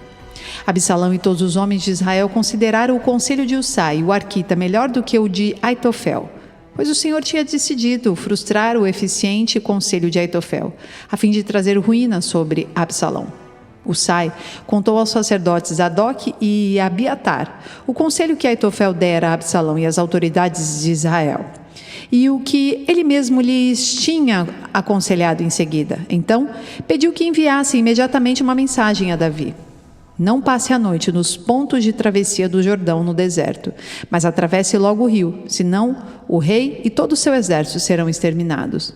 Absalão e todos os homens de Israel consideraram o conselho de Usai, o arquita, melhor do que o de Aitofel, pois o Senhor tinha decidido frustrar o eficiente conselho de Aitofel, a fim de trazer ruína sobre Absalão. Usai contou aos sacerdotes Zadok e Abiatar o conselho que Aitofel dera a Absalão e às autoridades de Israel, e o que ele mesmo lhes tinha aconselhado em seguida. Então, pediu que enviassem imediatamente uma mensagem a Davi: não passe a noite nos pontos de travessia do Jordão no deserto, mas atravesse logo o rio, senão o rei e todo o seu exército serão exterminados.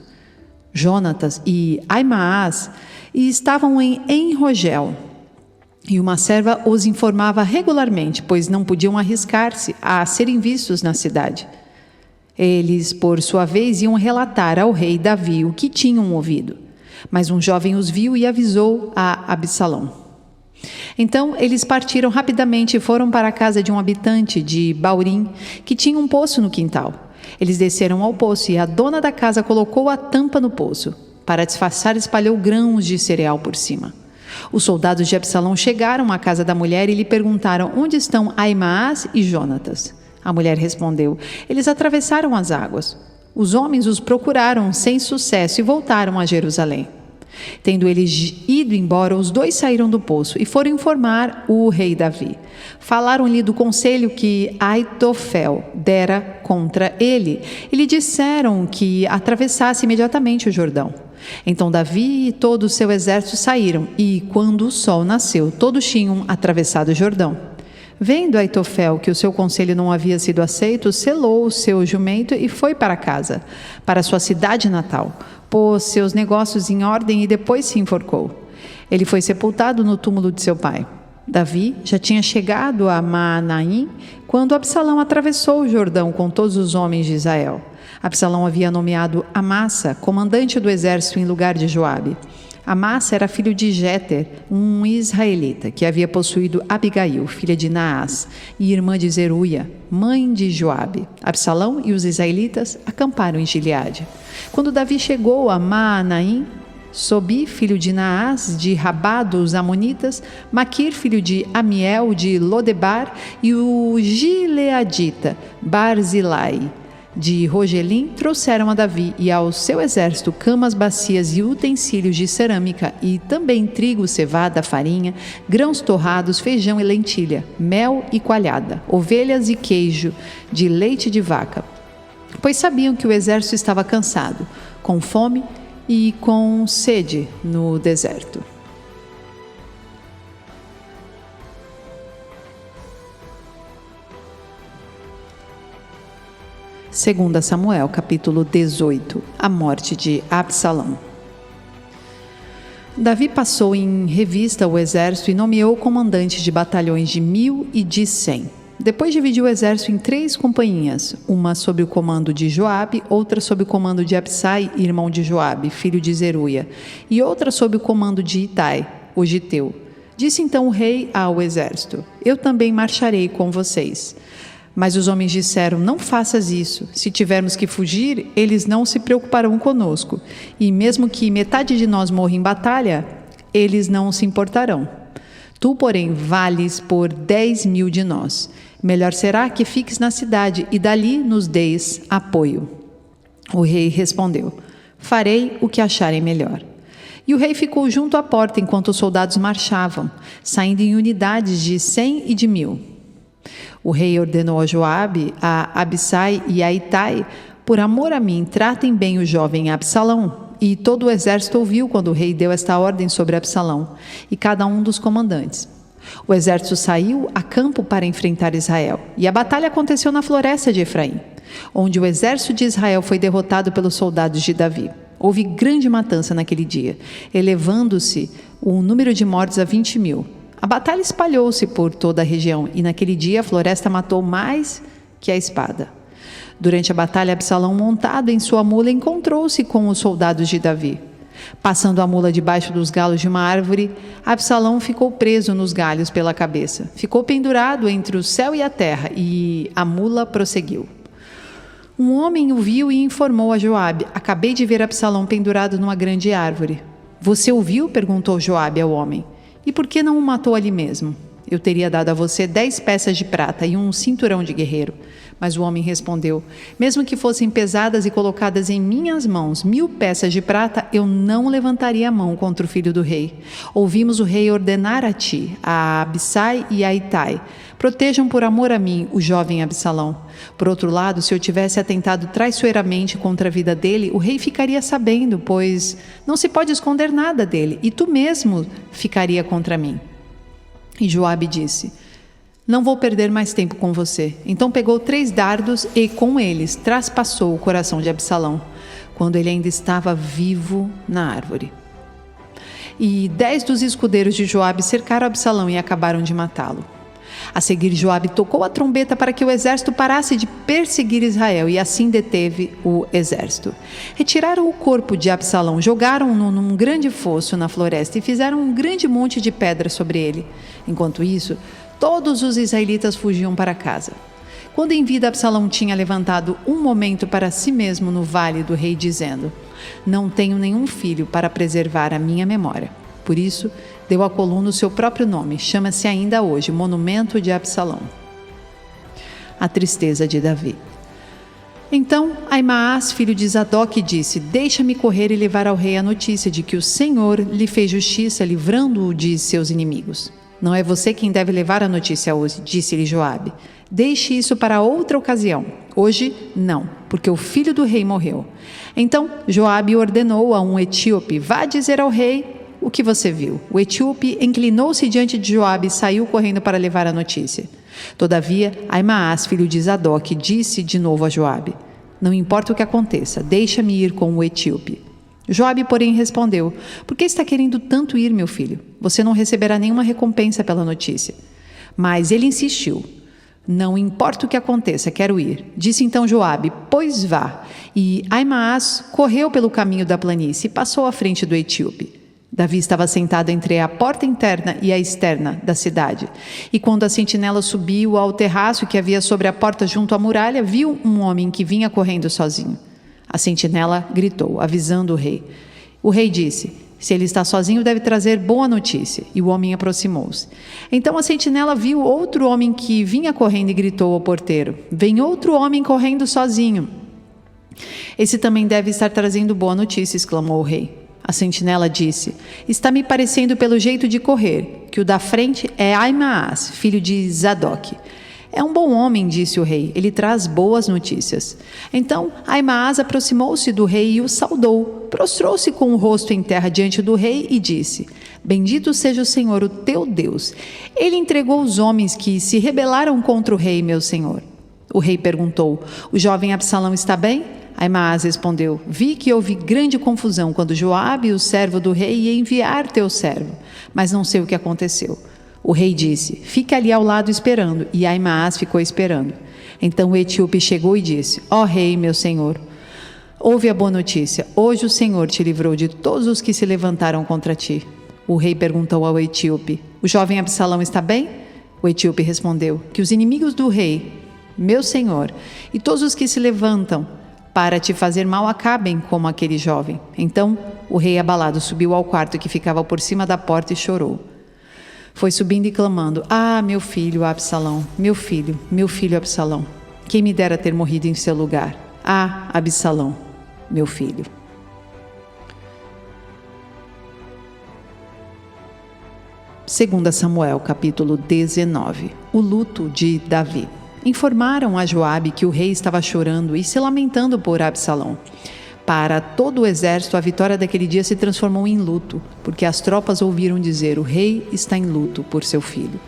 Jonatas e Aimaas estavam em En-Rogel, e uma serva os informava regularmente, pois não podiam arriscar-se a serem vistos na cidade. Eles, por sua vez, iam relatar ao rei Davi o que tinham ouvido. Mas um jovem os viu e avisou a Absalão. Então eles partiram rapidamente e foram para a casa de um habitante de Baurim, que tinha um poço no quintal. Eles desceram ao poço e a dona da casa colocou a tampa no poço. Para disfarçar, espalhou grãos de cereal por cima. Os soldados de Absalão chegaram à casa da mulher e lhe perguntaram: onde estão Aimaas e Jonatas? A mulher respondeu: eles atravessaram as águas. Os homens os procuraram sem sucesso e voltaram a Jerusalém. Tendo eles ido embora, os dois saíram do poço e foram informar o rei Davi. Falaram-lhe do conselho que Aitofel dera contra ele e lhe disseram que atravessasse imediatamente o Jordão. Então Davi e todo o seu exército saíram e, quando o sol nasceu, todos tinham atravessado o Jordão. Vendo Aitofel que o seu conselho não havia sido aceito, selou o seu jumento e foi para casa, para sua cidade natal. Pôs seus negócios em ordem e depois se enforcou. Ele foi sepultado no túmulo de seu pai. Davi já tinha chegado a Maanaim quando Absalão atravessou o Jordão com todos os homens de Israel. Absalão havia nomeado Amassa comandante do exército em lugar de Joabe. Amassa era filho de Jéter, um israelita, que havia possuído Abigail, filha de Naás, e irmã de Zeruia, mãe de Joabe. Absalão e os israelitas acamparam em Gileade. Quando Davi chegou a Maanaim, Sobi, filho de Naás, de Rabá dos Amonitas, Maquir, filho de Amiel, de Lodebar, e o gileadita Barzilai, de Rogelim, trouxeram a Davi e ao seu exército camas, bacias e utensílios de cerâmica, e também trigo, cevada, farinha, grãos torrados, feijão e lentilha, mel e coalhada, ovelhas e queijo de leite de vaca, pois sabiam que o exército estava cansado, com fome e com sede no deserto. Segunda Samuel, capítulo 18, a morte de Absalão. Davi passou em revista o exército e nomeou comandantes de batalhões de 1.000 e de 100. Depois dividiu o exército em 3 companhias, uma sob o comando de Joabe, outra sob o comando de Absai, irmão de Joabe, filho de Zeruia, e outra sob o comando de Itai, o giteu. Disse então o rei ao exército: Eu também marcharei com vocês. Mas os homens disseram: Não faças isso. Se tivermos que fugir, eles não se preocuparão conosco. E mesmo que metade de nós morra em batalha, eles não se importarão. Tu, porém, vales por 10.000 de nós. Melhor será que fiques na cidade e dali nos deis apoio. O rei respondeu: Farei o que acharem melhor. E o rei ficou junto à porta enquanto os soldados marchavam, saindo em unidades de 100 e de 1.000. O rei ordenou a Joabe, a Absai e a Itai: Por amor a mim, tratem bem o jovem Absalão. E todo o exército ouviu quando o rei deu esta ordem sobre Absalão, e cada um dos comandantes. O exército saiu a campo para enfrentar Israel, e a batalha aconteceu na floresta de Efraim, onde o exército de Israel foi derrotado pelos soldados de Davi. Houve grande matança naquele dia, elevando-se o número de mortos a 20.000. A batalha espalhou-se por toda a região, e naquele dia a floresta matou mais que a espada. Durante a batalha, Absalão, montado em sua mula, encontrou-se com os soldados de Davi. Passando a mula debaixo dos galhos de uma árvore, Absalão ficou preso nos galhos pela cabeça. Ficou pendurado entre o céu e a terra, e a mula prosseguiu. Um homem o viu e informou a Joabe: Acabei de ver Absalão pendurado numa grande árvore. Você o viu? Perguntou Joabe ao homem. E por que não o matou ali mesmo? Eu teria dado a você 10 peças de prata e um cinturão de guerreiro. Mas o homem respondeu: Mesmo que fossem pesadas e colocadas em minhas mãos 1.000 peças de prata, eu não levantaria a mão contra o filho do rei. Ouvimos o rei ordenar a ti, a Absai e a Itai: Protejam por amor a mim o jovem Absalão. Por outro lado, se eu tivesse atentado traiçoeiramente contra a vida dele, o rei ficaria sabendo, pois não se pode esconder nada dele, e tu mesmo ficaria contra mim. E Joabe disse: Não vou perder mais tempo com você. Então pegou 3 dardos e, com eles, traspassou o coração de Absalão, quando ele ainda estava vivo na árvore. E 10 dos escudeiros de Joabe cercaram Absalão e acabaram de matá-lo. A seguir, Joabe tocou a trombeta para que o exército parasse de perseguir Israel, e assim deteve o exército. Retiraram o corpo de Absalão, jogaram-no num grande fosso na floresta e fizeram um grande monte de pedras sobre ele. Enquanto isso, todos os israelitas fugiam para casa. Quando em vida Absalão tinha levantado um momento para si mesmo no vale do rei, dizendo: Não tenho nenhum filho para preservar a minha memória. Por isso, deu à coluna o seu próprio nome. Chama-se ainda hoje Monumento de Absalão. A tristeza de Davi. Então Aimaas, filho de Zadok, disse: Deixa-me correr e levar ao rei a notícia de que o Senhor lhe fez justiça, livrando-o de seus inimigos. Não é você quem deve levar a notícia hoje, disse-lhe Joabe. Deixe isso para outra ocasião. Hoje, não, porque o filho do rei morreu. Então Joabe ordenou a um etíope: Vá dizer ao rei o que você viu. O etíope inclinou-se diante de Joabe e saiu correndo para levar a notícia. Todavia, Aimaas, filho de Zadok, disse de novo a Joabe: Não importa o que aconteça, deixa-me ir com o etíope. Joabe, porém, respondeu: por que está querendo tanto ir, meu filho? Você não receberá nenhuma recompensa pela notícia. Mas ele insistiu: não importa o que aconteça, quero ir. Disse então Joabe: pois vá. E Aimaas correu pelo caminho da planície e passou à frente do etíope. Davi estava sentado entre a porta interna e a externa da cidade. E quando a sentinela subiu ao terraço que havia sobre a porta junto à muralha, viu um homem que vinha correndo sozinho. A sentinela gritou, avisando o rei. O rei disse: se ele está sozinho, deve trazer boa notícia. E o homem aproximou-se. Então a sentinela viu outro homem que vinha correndo e gritou ao porteiro: vem outro homem correndo sozinho. Esse também deve estar trazendo boa notícia, exclamou o rei. A sentinela disse: está me parecendo pelo jeito de correr, que o da frente é Aimaas, filho de Zadok. É um bom homem, disse o rei, ele traz boas notícias. Então Aimaas aproximou-se do rei e o saudou, prostrou-se com o rosto em terra diante do rei e disse: bendito seja o Senhor, o teu Deus. Ele entregou os homens que se rebelaram contra o rei, meu senhor. O rei perguntou: o jovem Absalão está bem? Aimaas respondeu: vi que houve grande confusão quando Joabe, o servo do rei, ia enviar teu servo, mas não sei o que aconteceu. O rei disse: fique ali ao lado esperando, e Aimaas ficou esperando. Então o etíope chegou e disse: ó rei, meu senhor, ouve a boa notícia, hoje o Senhor te livrou de todos os que se levantaram contra ti. O rei perguntou ao etíope: o jovem Absalão está bem? O etíope respondeu: que os inimigos do rei, meu senhor, e todos os que se levantam para te fazer mal acabem como aquele jovem. Então o rei, abalado, subiu ao quarto que ficava por cima da porta e chorou. Foi subindo e clamando: ah, meu filho Absalão, meu filho Absalão, quem me dera ter morrido em seu lugar. Ah, Absalão, meu filho. Segunda Samuel, capítulo 19. O luto de Davi. Informaram a Joabe que o rei estava chorando e se lamentando por Absalão. Para todo o exército, a vitória daquele dia se transformou em luto, porque as tropas ouviram dizer: o rei está em luto por seu filho.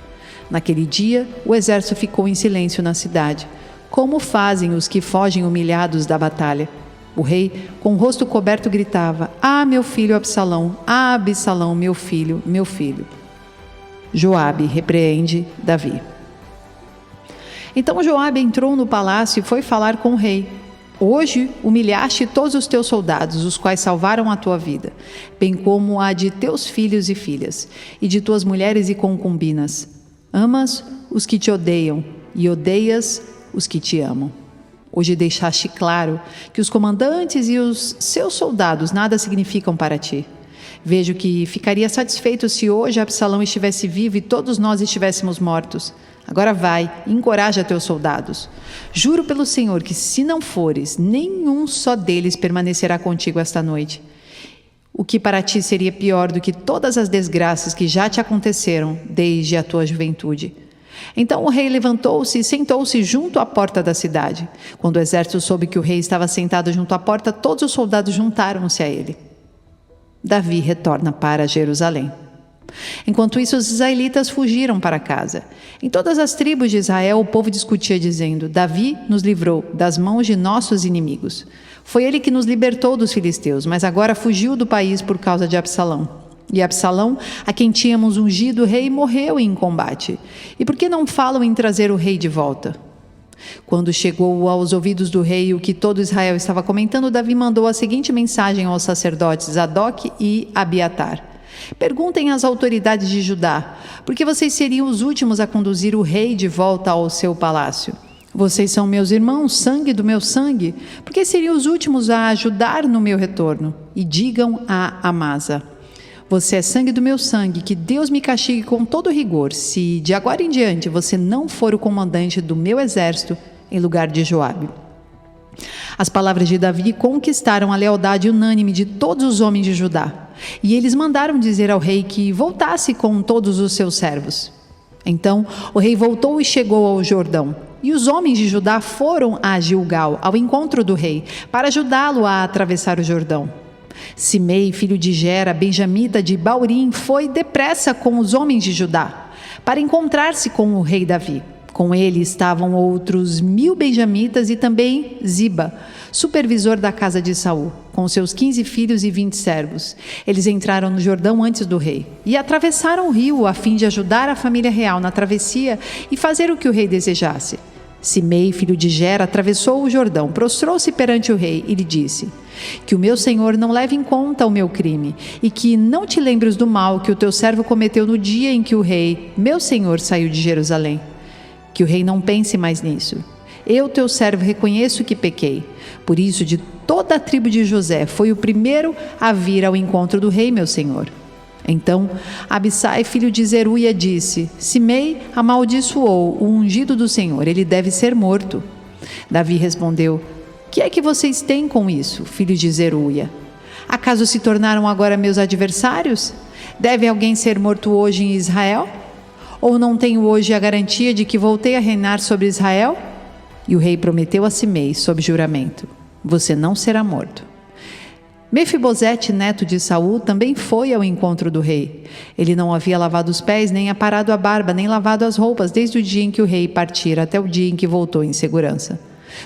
Naquele dia, o exército ficou em silêncio na cidade, como fazem os que fogem humilhados da batalha. O rei, com o rosto coberto, gritava: ah, meu filho Absalão, ah, Absalão, meu filho, meu filho. Joabe repreende Davi. Então Joabe entrou no palácio e foi falar com o rei. Hoje humilhaste todos os teus soldados, os quais salvaram a tua vida, bem como a de teus filhos e filhas, e de tuas mulheres e concubinas. Amas os que te odeiam e odeias os que te amam. Hoje deixaste claro que os comandantes e os seus soldados nada significam para ti. Vejo que ficaria satisfeito se hoje Absalão estivesse vivo e todos nós estivéssemos mortos. Agora vai, encoraja teus soldados. Juro pelo Senhor que, se não fores, nenhum só deles permanecerá contigo esta noite. O que para ti seria pior do que todas as desgraças que já te aconteceram desde a tua juventude. Então o rei levantou-se e sentou-se junto à porta da cidade. Quando o exército soube que o rei estava sentado junto à porta, todos os soldados juntaram-se a ele. Davi retorna para Jerusalém. Enquanto isso, os israelitas fugiram para casa. Em todas as tribos de Israel, o povo discutia, dizendo: Davi nos livrou das mãos de nossos inimigos. Foi ele que nos libertou dos filisteus, mas agora fugiu do país por causa de Absalão. E Absalão, a quem tínhamos ungido rei, morreu em combate. E por que não falam em trazer o rei de volta? Quando chegou aos ouvidos do rei o que todo Israel estava comentando, Davi mandou a seguinte mensagem aos sacerdotes Zadok e Abiatar: perguntem às autoridades de Judá, porque vocês seriam os últimos a conduzir o rei de volta ao seu palácio. Vocês são meus irmãos, sangue do meu sangue, porque seriam os últimos a ajudar no meu retorno. E digam a Amasa: você é sangue do meu sangue, que Deus me castigue com todo rigor, se de agora em diante você não for o comandante do meu exército em lugar de Joabe. As palavras de Davi conquistaram a lealdade unânime de todos os homens de Judá, e eles mandaram dizer ao rei que voltasse com todos os seus servos. Então o rei voltou e chegou ao Jordão, e os homens de Judá foram a Gilgal, ao encontro do rei, para ajudá-lo a atravessar o Jordão. Simei, filho de Gera, benjamita de Baurim, foi depressa com os homens de Judá, para encontrar-se com o rei Davi. Com ele estavam outros 1000 benjamitas e também Ziba, supervisor da casa de Saul. com seus 15 filhos e 20 servos. Eles entraram no Jordão antes do rei e atravessaram o rio a fim de ajudar a família real na travessia e fazer o que o rei desejasse. Simei, filho de Gera, atravessou o Jordão, prostrou-se perante o rei e lhe disse: que o meu senhor não leve em conta o meu crime e que não te lembres do mal que o teu servo cometeu no dia em que o rei, meu senhor, saiu de Jerusalém. Que o rei não pense mais nisso. Eu, teu servo, reconheço que pequei. Por isso, de toda a tribo de José, foi o primeiro a vir ao encontro do rei, meu senhor. Então, Abissai, filho de Zeruia, disse: Simei amaldiçoou o ungido do Senhor, ele deve ser morto. Davi respondeu: que é que vocês têm com isso, filho de Zeruia? Acaso se tornaram agora meus adversários? Deve alguém ser morto hoje em Israel? Ou não tenho hoje a garantia de que voltei a reinar sobre Israel? E o rei prometeu a Simei, sob juramento: você não será morto. Mefibosete, neto de Saul, também foi ao encontro do rei. Ele não havia lavado os pés, nem aparado a barba, nem lavado as roupas, desde o dia em que o rei partira até o dia em que voltou em segurança.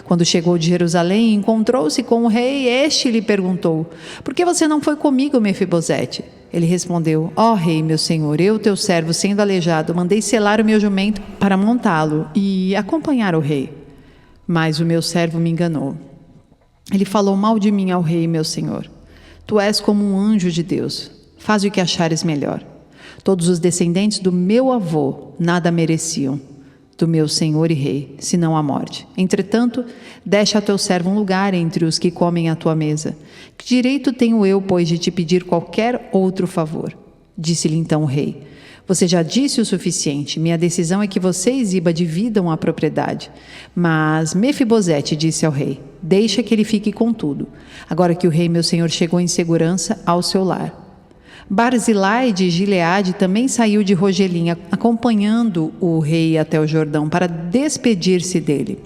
Quando chegou de Jerusalém e encontrou-se com o rei, este lhe perguntou: por que você não foi comigo, Mefibosete? Ele respondeu: ó rei, meu senhor, eu, teu servo, sendo aleijado, mandei selar o meu jumento para montá-lo e acompanhar o rei. Mas o meu servo me enganou. Ele falou mal de mim ao rei, meu senhor. Tu és como um anjo de Deus. Faz o que achares melhor. Todos os descendentes do meu avô nada mereciam do meu senhor e rei, senão a morte. Entretanto, deixa a teu servo um lugar entre os que comem à tua mesa. Que direito tenho eu, pois, de te pedir qualquer outro favor? Disse-lhe então o rei: você já disse o suficiente. Minha decisão é que você e Ziba dividam a propriedade. Mas Mefibosete disse ao rei: deixa que ele fique com tudo, agora que o rei, meu senhor, chegou em segurança ao seu lar. Barzilai de Gileade também saiu de Rogelim, acompanhando o rei até o Jordão para despedir-se dele.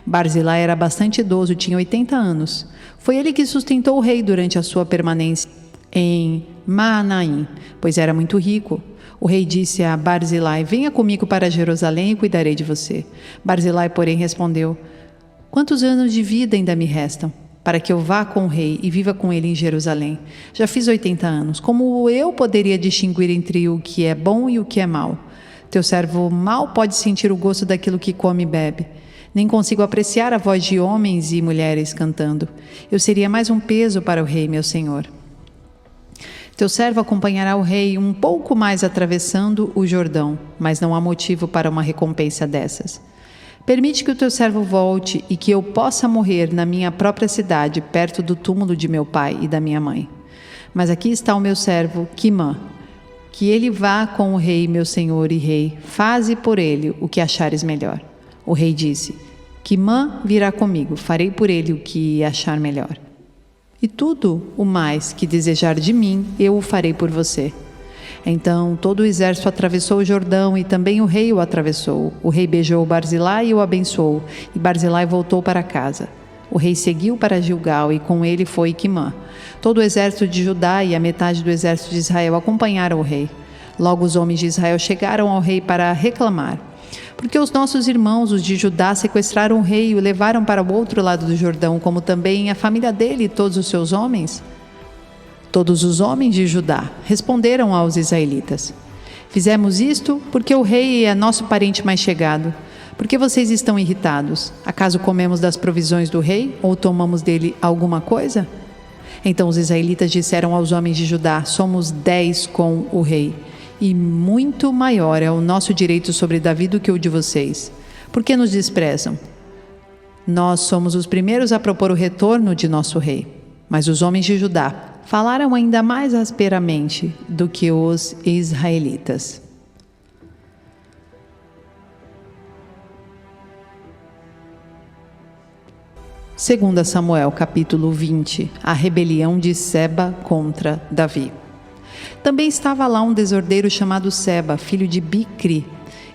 Barzilai era bastante idoso, tinha 80 anos. Foi ele que sustentou o rei durante a sua permanência em Maanaim, pois era muito rico. O rei disse a Barzilai: venha comigo para Jerusalém e cuidarei de você. Barzilai, porém, respondeu: quantos anos de vida ainda me restam, para que eu vá com o rei e viva com ele em Jerusalém? Já fiz 80 anos. Como eu poderia distinguir entre o que é bom e o que é mal? Teu servo mal pode sentir o gosto daquilo que come e bebe. Nem consigo apreciar a voz de homens e mulheres cantando. Eu seria mais um peso para o rei, meu senhor. Teu servo acompanhará o rei um pouco mais atravessando o Jordão, mas não há motivo para uma recompensa dessas. Permite que o teu servo volte e que eu possa morrer na minha própria cidade, perto do túmulo de meu pai e da minha mãe. Mas aqui está o meu servo, Quimã. Que ele vá com o rei, meu senhor e rei. Faze por ele o que achares melhor. O rei disse: Quimã virá comigo, farei por ele o que achar melhor. E tudo o mais que desejar de mim, eu o farei por você. Então todo o exército atravessou o Jordão e também o rei o atravessou. O rei beijou Barzilai e o abençoou, e Barzilai voltou para casa. O rei seguiu para Gilgal e com ele foi Quimã. Todo o exército de Judá e a metade do exército de Israel acompanharam o rei. Logo os homens de Israel chegaram ao rei para reclamar: porque os nossos irmãos, os de Judá, sequestraram o rei e o levaram para o outro lado do Jordão, como também a família dele e todos os seus homens? Todos os homens de Judá responderam aos israelitas: fizemos isto porque o rei é nosso parente mais chegado. Por que vocês estão irritados? Acaso comemos das provisões do rei ou tomamos dele alguma coisa? Então os israelitas disseram aos homens de Judá: somos 10 com o rei, e muito maior é o nosso direito sobre Davi do que o de vocês. Por que nos desprezam? Nós somos os primeiros a propor o retorno de nosso rei. Mas os homens de Judá falaram ainda mais asperamente do que os israelitas. Segunda Samuel, capítulo 20. A rebelião de Seba contra Davi. Também estava lá um desordeiro chamado Seba, filho de Bicri,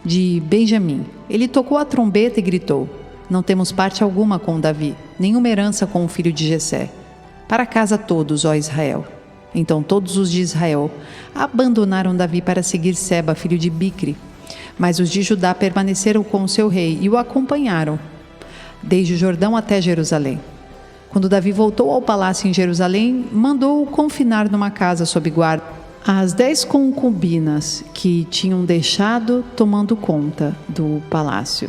de Benjamim. Ele tocou a trombeta e gritou: não temos parte alguma com Davi, nenhuma herança com o filho de Jessé. Para casa todos, ó Israel. Então todos os de Israel abandonaram Davi para seguir Seba, filho de Bicri. Mas os de Judá permaneceram com o seu rei e o acompanharam, desde o Jordão até Jerusalém. Quando Davi voltou ao palácio em Jerusalém, mandou confinar numa casa sob guarda as 10 concubinas que tinham deixado tomando conta do palácio.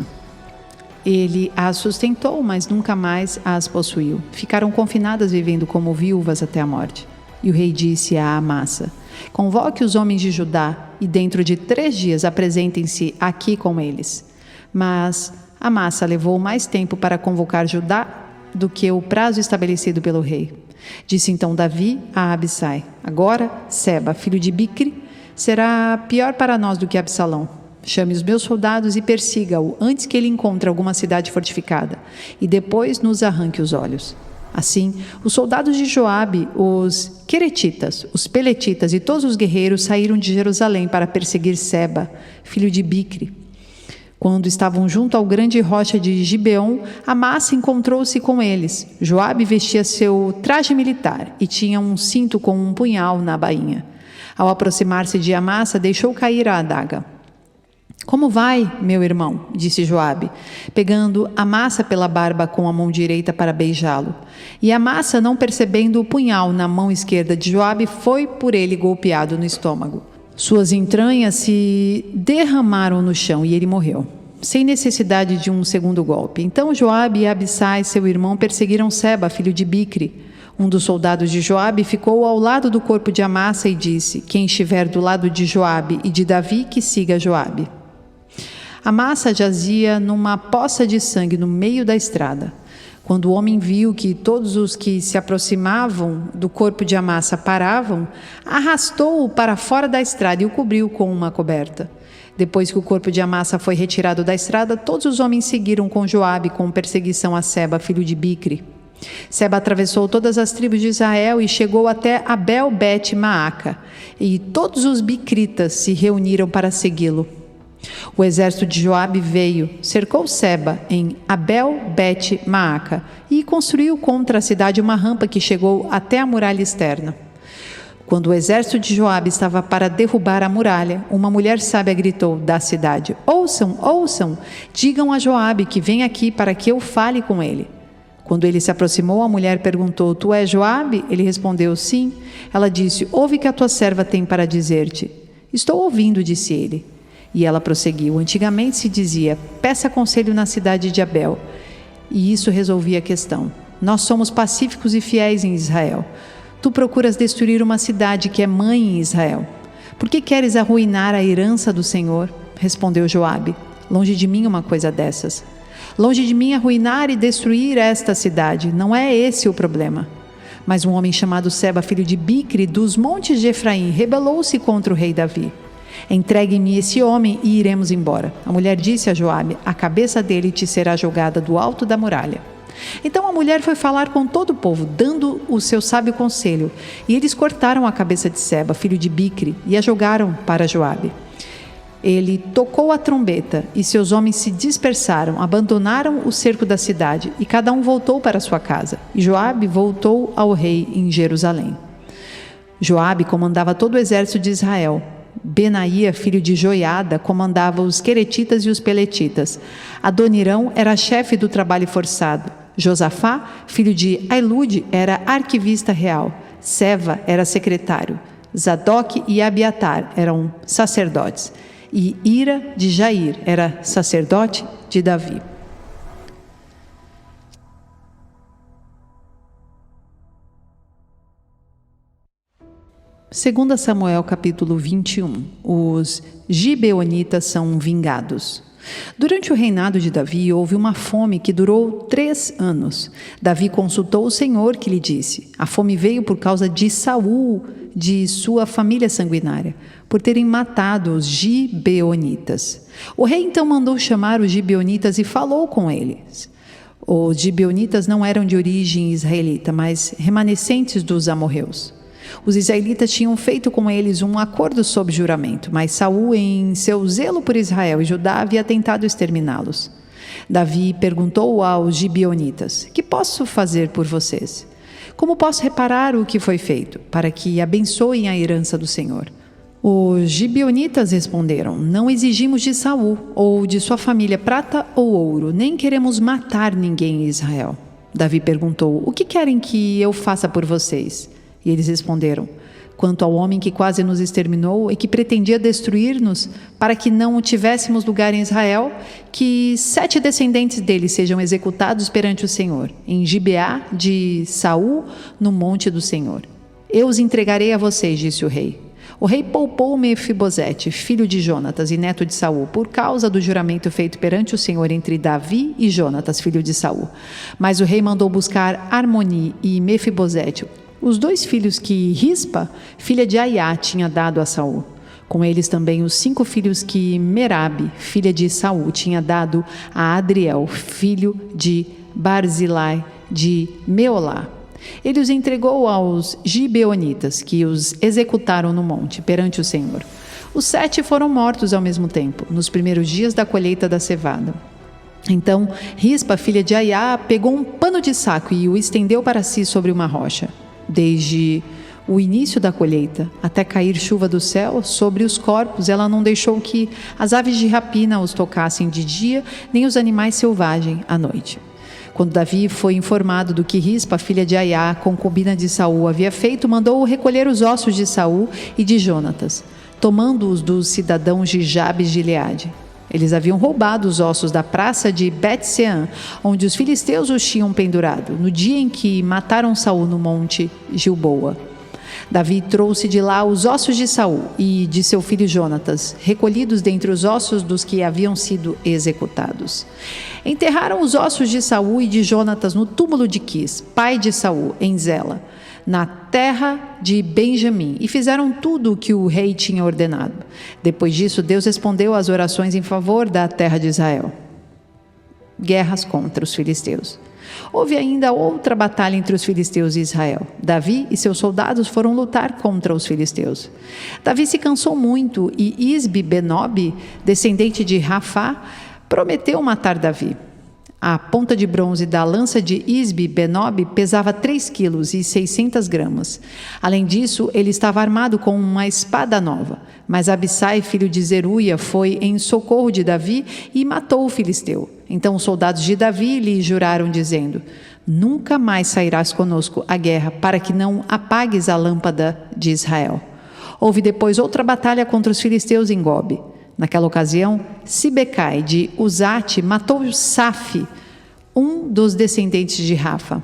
Ele as sustentou, mas nunca mais as possuiu. Ficaram confinadas, vivendo como viúvas até a morte. E o rei disse a Amasa: convoque os homens de Judá e dentro de 3 dias apresentem-se aqui com eles. Mas Amasa levou mais tempo para convocar Judá do que o prazo estabelecido pelo rei. Disse então Davi a Abisai: agora Seba, filho de Bicri, será pior para nós do que Absalão. Chame os meus soldados e persiga-o antes que ele encontre alguma cidade fortificada, e depois nos arranque os olhos. Assim, os soldados de Joabe, os queretitas, os peletitas e todos os guerreiros saíram de Jerusalém para perseguir Seba, filho de Bicri. Quando estavam junto ao grande rocha de Gibeon, Amasa encontrou-se com eles. Joabe vestia seu traje militar e tinha um cinto com um punhal na bainha. Ao aproximar-se de Amasa, deixou cair a adaga. Como vai, meu irmão? Disse Joabe, pegando Amasa pela barba com a mão direita para beijá-lo. E Amasa, não percebendo o punhal na mão esquerda de Joabe, foi por ele golpeado no estômago. Suas entranhas se derramaram no chão e ele morreu, sem necessidade de um segundo golpe. Então Joabe e Abisai, seu irmão, perseguiram Seba, filho de Bicri. Um dos soldados de Joabe ficou ao lado do corpo de Amasa e disse: quem estiver do lado de Joabe e de Davi, que siga Joabe. Amasa jazia numa poça de sangue no meio da estrada. Quando o homem viu que todos os que se aproximavam do corpo de Amasa paravam, arrastou-o para fora da estrada e o cobriu com uma coberta. Depois que o corpo de Amasa foi retirado da estrada, todos os homens seguiram com Joabe com perseguição a Seba, filho de Bicri. Seba atravessou todas as tribos de Israel e chegou até Abel-Bet-Maaca, e todos os bicritas se reuniram para segui-lo. O exército de Joabe veio, cercou Seba em Abel-Bet-Maaca e construiu contra a cidade uma rampa que chegou até a muralha externa. Quando o exército de Joabe estava para derrubar a muralha, uma mulher sábia gritou da cidade: ouçam, ouçam, digam a Joabe que vem aqui para que eu fale com ele. Quando ele se aproximou, a mulher perguntou: tu és Joabe? Ele respondeu: sim. Ela disse: ouve que a tua serva tem para dizer-te. Estou ouvindo, disse ele. E ela prosseguiu: antigamente se dizia: peça conselho na cidade de Abel. E isso resolvia a questão. Nós somos pacíficos e fiéis em Israel. Tu procuras destruir uma cidade que é mãe em Israel. Por que queres arruinar a herança do Senhor? Respondeu Joabe: longe de mim uma coisa dessas. Longe de mim arruinar e destruir esta cidade. Não é esse o problema. Mas um homem chamado Seba, filho de Bicri, dos montes de Efraim, rebelou-se contra o rei Davi. Entregue-me esse homem e iremos embora. A mulher disse a Joabe: a cabeça dele te será jogada do alto da muralha. Então a mulher foi falar com todo o povo, dando o seu sábio conselho. E eles cortaram a cabeça de Seba, filho de Bicri, e a jogaram para Joabe. Ele tocou a trombeta e seus homens se dispersaram, abandonaram o cerco da cidade e cada um voltou para sua casa. E Joabe voltou ao rei em Jerusalém. Joabe comandava todo o exército de Israel. Benaía, filho de Joiada, comandava os queretitas e os peletitas. Adonirão era chefe do trabalho forçado. Josafá, filho de Ailude, era arquivista real. Seva era secretário. Zadok e Abiatar eram sacerdotes. E Ira de Jair era sacerdote de Davi. Segundo Samuel capítulo 21, os gibeonitas são vingados. Durante o reinado de Davi, houve uma fome que durou 3 anos. Davi consultou o Senhor, que lhe disse: a fome veio por causa de Saul, de sua família sanguinária, por terem matado os gibeonitas. O rei então mandou chamar os gibeonitas e falou com eles. Os gibeonitas não eram de origem israelita, mas remanescentes dos amorreus. Os israelitas tinham feito com eles um acordo sob juramento, mas Saul, em seu zelo por Israel e Judá, havia tentado exterminá-los. Davi perguntou aos gibeonitas: que posso fazer por vocês? Como posso reparar o que foi feito, para que abençoem a herança do Senhor? Os gibeonitas responderam: não exigimos de Saul ou de sua família prata ou ouro, nem queremos matar ninguém em Israel. Davi perguntou: o que querem que eu faça por vocês? E eles responderam: quanto ao homem que quase nos exterminou e que pretendia destruir-nos, para que não tivéssemos lugar em Israel, que 7 descendentes dele sejam executados perante o Senhor, em Gibeá de Saul, no monte do Senhor. Eu os entregarei a vocês, disse o rei. O rei poupou Mefibosete, filho de Jonatas e neto de Saul, por causa do juramento feito perante o Senhor entre Davi e Jonatas, filho de Saul. Mas o rei mandou buscar Armoni e Mefibosete, os 2 filhos que Rispa, filha de Aiá, tinha dado a Saul. Com eles também os 5 filhos que Merabe, filha de Saul, tinha dado a Adriel, filho de Barzilai de Meolá. Ele os entregou aos gibeonitas, que os executaram no monte, perante o Senhor. Os 7 foram mortos ao mesmo tempo, nos primeiros dias da colheita da cevada. Então Rispa, filha de Aiá, pegou um pano de saco e o estendeu para si sobre uma rocha. Desde o início da colheita até cair chuva do céu sobre os corpos, ela não deixou que as aves de rapina os tocassem de dia, nem os animais selvagens à noite. Quando Davi foi informado do que Rispa, filha de Aiá, concubina de Saul, havia feito, mandou recolher os ossos de Saul e de Jonatas, tomando-os dos cidadãos de Jabes de Gileade. Eles haviam roubado os ossos da praça de Bet-Sean, onde os filisteus os tinham pendurado, no dia em que mataram Saul no monte Gilboa. Davi trouxe de lá os ossos de Saul e de seu filho Jonatas, recolhidos dentre os ossos dos que haviam sido executados. Enterraram os ossos de Saul e de Jonatas no túmulo de Quis, pai de Saul, em Zela, na terra de Benjamim, e fizeram tudo o que o rei tinha ordenado. Depois disso, Deus respondeu às orações em favor da terra de Israel. Guerras contra os filisteus. Houve ainda outra batalha entre os filisteus e Israel. Davi e seus soldados foram lutar contra os filisteus. Davi se cansou muito e Isbi-Benob, descendente de Rafá, prometeu matar Davi. A ponta de bronze da lança de Isbi-Benob pesava 3 quilos e 600 gramas. Além disso, ele estava armado com uma espada nova. Mas Abissai, filho de Zeruia, foi em socorro de Davi e matou o filisteu. Então os soldados de Davi lhe juraram, dizendo: nunca mais sairás conosco à guerra, para que não apagues a lâmpada de Israel. Houve depois outra batalha contra os filisteus em Gobe. Naquela ocasião, Sibecai de Uzate matou Safi, um dos descendentes de Rafa.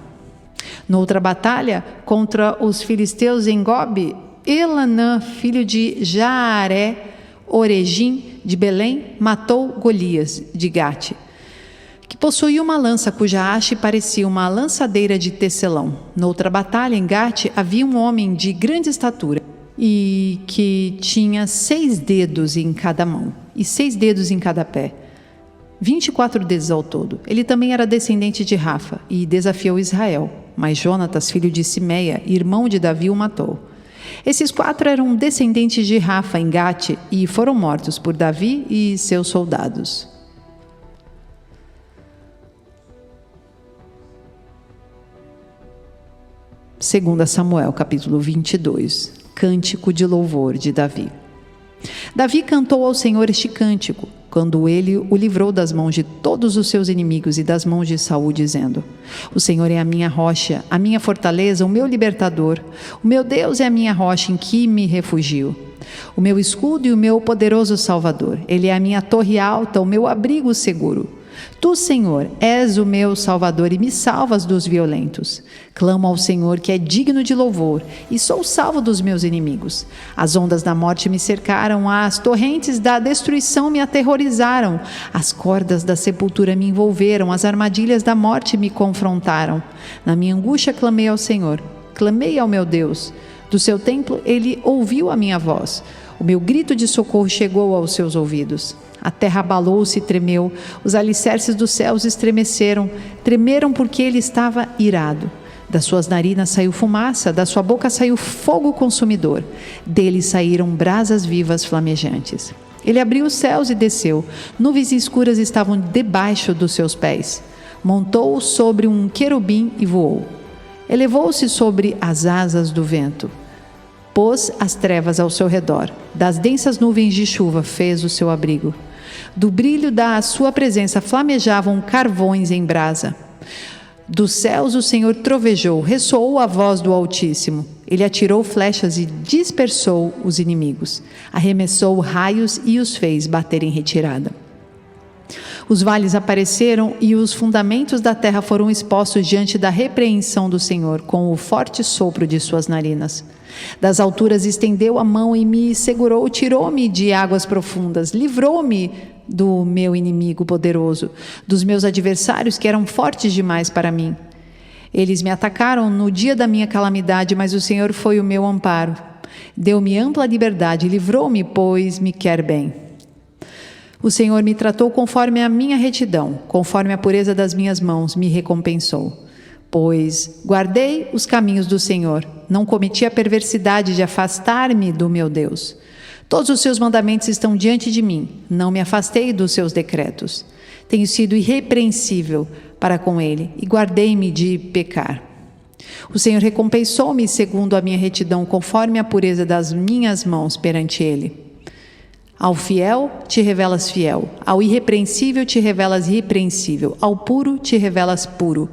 Noutra batalha contra os filisteus em Gobe, Elanã, filho de Jaaré, Orejim de Belém, matou Golias de Gate, que possuía uma lança cuja haste parecia uma lançadeira de tecelão. Noutra batalha em Gate havia um homem de grande estatura e que tinha 6 dedos em cada mão e 6 dedos em cada pé, 24 dedos ao todo. Ele também era descendente de Rafa e desafiou Israel, mas Jonatas, filho de Simeia, irmão de Davi, o matou. Esses 4 eram descendentes de Rafa em Gate e foram mortos por Davi e seus soldados. Segunda Samuel, capítulo 22. Cântico de louvor de Davi. Davi cantou ao Senhor este cântico, quando ele o livrou das mãos de todos os seus inimigos e das mãos de Saul, dizendo: o Senhor é a minha rocha, a minha fortaleza, o meu libertador. O meu Deus é a minha rocha em que me refugio, o meu escudo e o meu poderoso Salvador. Ele é a minha torre alta, o meu abrigo seguro. Tu, Senhor, és o meu Salvador e me salvas dos violentos. Clamo ao Senhor, que é digno de louvor, e sou salvo dos meus inimigos. As ondas da morte me cercaram, as torrentes da destruição me aterrorizaram, as cordas da sepultura me envolveram, as armadilhas da morte me confrontaram. Na minha angústia clamei ao Senhor, clamei ao meu Deus. Do seu templo ele ouviu a minha voz. O meu grito de socorro chegou aos seus ouvidos. A terra abalou-se e tremeu, os alicerces dos céus estremeceram, tremeram porque ele estava irado. Das suas narinas saiu fumaça, da sua boca saiu fogo consumidor, dele saíram brasas vivas flamejantes. Ele abriu os céus e desceu, nuvens escuras estavam debaixo dos seus pés. Montou sobre um querubim e voou. Elevou-se sobre as asas do vento. Pôs as trevas ao seu redor, das densas nuvens de chuva fez o seu abrigo. Do brilho da sua presença flamejavam carvões em brasa. Dos céus o Senhor trovejou, ressoou a voz do Altíssimo. Ele atirou flechas e dispersou os inimigos. Arremessou raios e os fez bater em retirada. Os vales apareceram e os fundamentos da terra foram expostos diante da repreensão do Senhor, com o forte sopro de suas narinas. Das alturas estendeu a mão e me segurou, tirou-me de águas profundas, livrou-me do meu inimigo poderoso, dos meus adversários que eram fortes demais para mim. Eles me atacaram no dia da minha calamidade, mas o Senhor foi o meu amparo. Deu-me ampla liberdade, livrou-me, pois me quer bem. O Senhor me tratou conforme a minha retidão, conforme a pureza das minhas mãos me recompensou. Pois guardei os caminhos do Senhor, não cometi a perversidade de afastar-me do meu Deus. Todos os seus mandamentos estão diante de mim, não me afastei dos seus decretos. Tenho sido irrepreensível para com ele e guardei-me de pecar. O Senhor recompensou-me segundo a minha retidão, conforme a pureza das minhas mãos perante ele. Ao fiel te revelas fiel, ao irrepreensível te revelas irrepreensível, ao puro te revelas puro,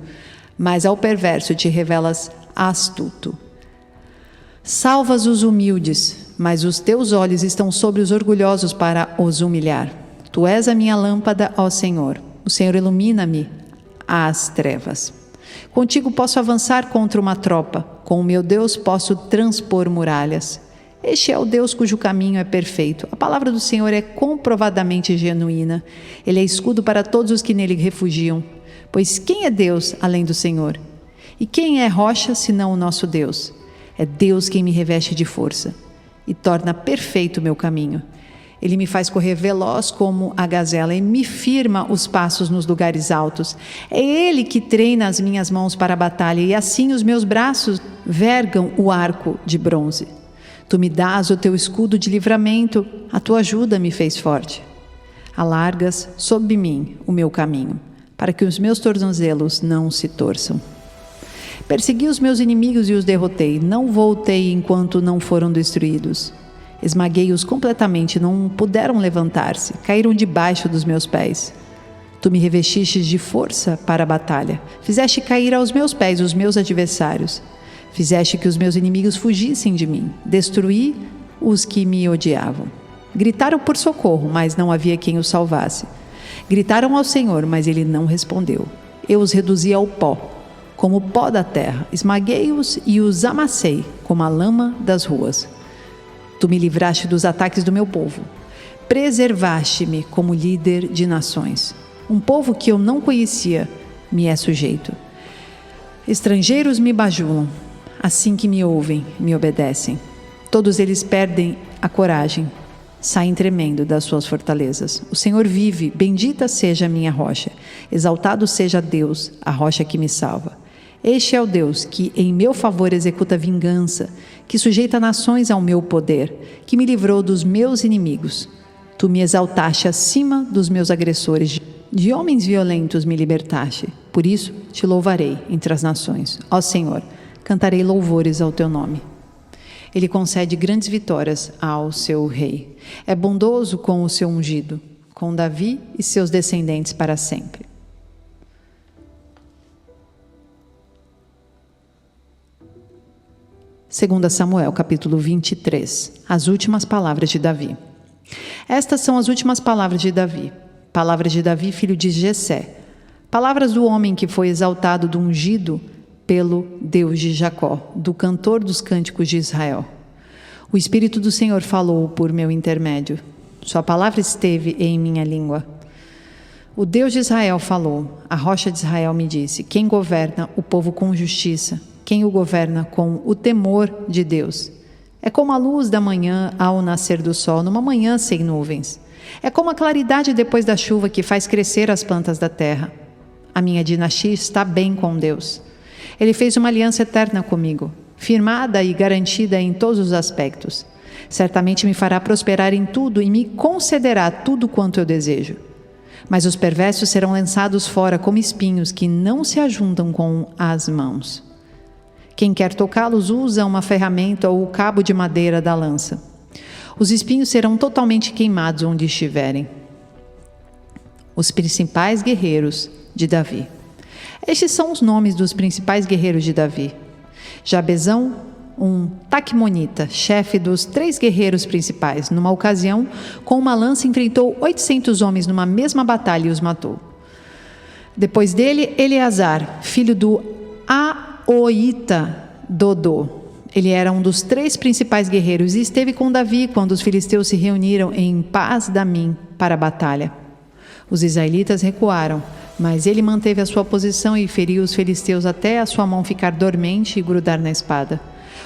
mas ao perverso te revelas astuto. Salvas os humildes, mas os teus olhos estão sobre os orgulhosos para os humilhar. Tu és a minha lâmpada, ó Senhor. O Senhor ilumina-me às trevas. Contigo posso avançar contra uma tropa, com o meu Deus posso transpor muralhas. Este é o Deus cujo caminho é perfeito. A palavra do Senhor é comprovadamente genuína. Ele é escudo para todos os que nele refugiam. Pois quem é Deus além do Senhor? E quem é rocha senão o nosso Deus? É Deus quem me reveste de força e torna perfeito o meu caminho. Ele me faz correr veloz como a gazela e me firma os passos nos lugares altos. É Ele que treina as minhas mãos para a batalha e assim os meus braços vergam o arco de bronze. Tu me dás o teu escudo de livramento, a tua ajuda me fez forte. Alargas sob mim o meu caminho, para que os meus tornozelos não se torçam. Persegui os meus inimigos e os derrotei, não voltei enquanto não foram destruídos. Esmaguei-os completamente, não puderam levantar-se, caíram debaixo dos meus pés. Tu me revestiste de força para a batalha, fizeste cair aos meus pés os meus adversários. Fizeste que os meus inimigos fugissem de mim, destruí os que me odiavam. Gritaram por socorro, mas não havia quem os salvasse. Gritaram ao Senhor, mas ele não respondeu. Eu os reduzi ao pó, como o pó da terra. Esmaguei-os e os amassei, como a lama das ruas. Tu me livraste dos ataques do meu povo. Preservaste-me como líder de nações. Um povo que eu não conhecia me é sujeito. Estrangeiros me bajulam. Assim que me ouvem, me obedecem. Todos eles perdem a coragem, saem tremendo das suas fortalezas. O Senhor vive, bendita seja a minha rocha. Exaltado seja Deus, a rocha que me salva. Este é o Deus que em meu favor executa vingança, que sujeita nações ao meu poder, que me livrou dos meus inimigos. Tu me exaltaste acima dos meus agressores, de homens violentos me libertaste. Por isso te louvarei entre as nações. Ó Senhor, cantarei louvores ao teu nome. Ele concede grandes vitórias ao seu rei. É bondoso com o seu ungido, com Davi e seus descendentes para sempre. Segunda Samuel, capítulo 23. As últimas palavras de Davi. Estas são as últimas palavras de Davi. Palavras de Davi, filho de Jessé. Palavras do homem que foi exaltado do ungido pelo Deus de Jacó, do cantor dos cânticos de Israel. O Espírito do Senhor falou por meu intermédio. Sua palavra esteve em minha língua. O Deus de Israel falou. A rocha de Israel me disse: quem governa o povo com justiça? Quem o governa com o temor de Deus? É como a luz da manhã ao nascer do sol, numa manhã sem nuvens. É como a claridade depois da chuva que faz crescer as plantas da terra. A minha dinastia está bem com Deus. Ele fez uma aliança eterna comigo, firmada e garantida em todos os aspectos. Certamente me fará prosperar em tudo e me concederá tudo quanto eu desejo. Mas os perversos serão lançados fora como espinhos que não se ajuntam com as mãos. Quem quer tocá-los usa uma ferramenta ou o cabo de madeira da lança. Os espinhos serão totalmente queimados onde estiverem. Os principais guerreiros de Davi. Estes são os nomes dos principais guerreiros de Davi. Jabezão, um taquimonita, chefe dos 3 guerreiros principais, numa ocasião, com uma lança enfrentou 800 homens numa mesma batalha e os matou. Depois dele, Eleazar, filho do Aoita Dodô. Ele era um dos 3 principais guerreiros e esteve com Davi quando os filisteus se reuniram em Pas-damim para a batalha. Os israelitas recuaram, mas ele manteve a sua posição e feriu os filisteus até a sua mão ficar dormente e grudar na espada.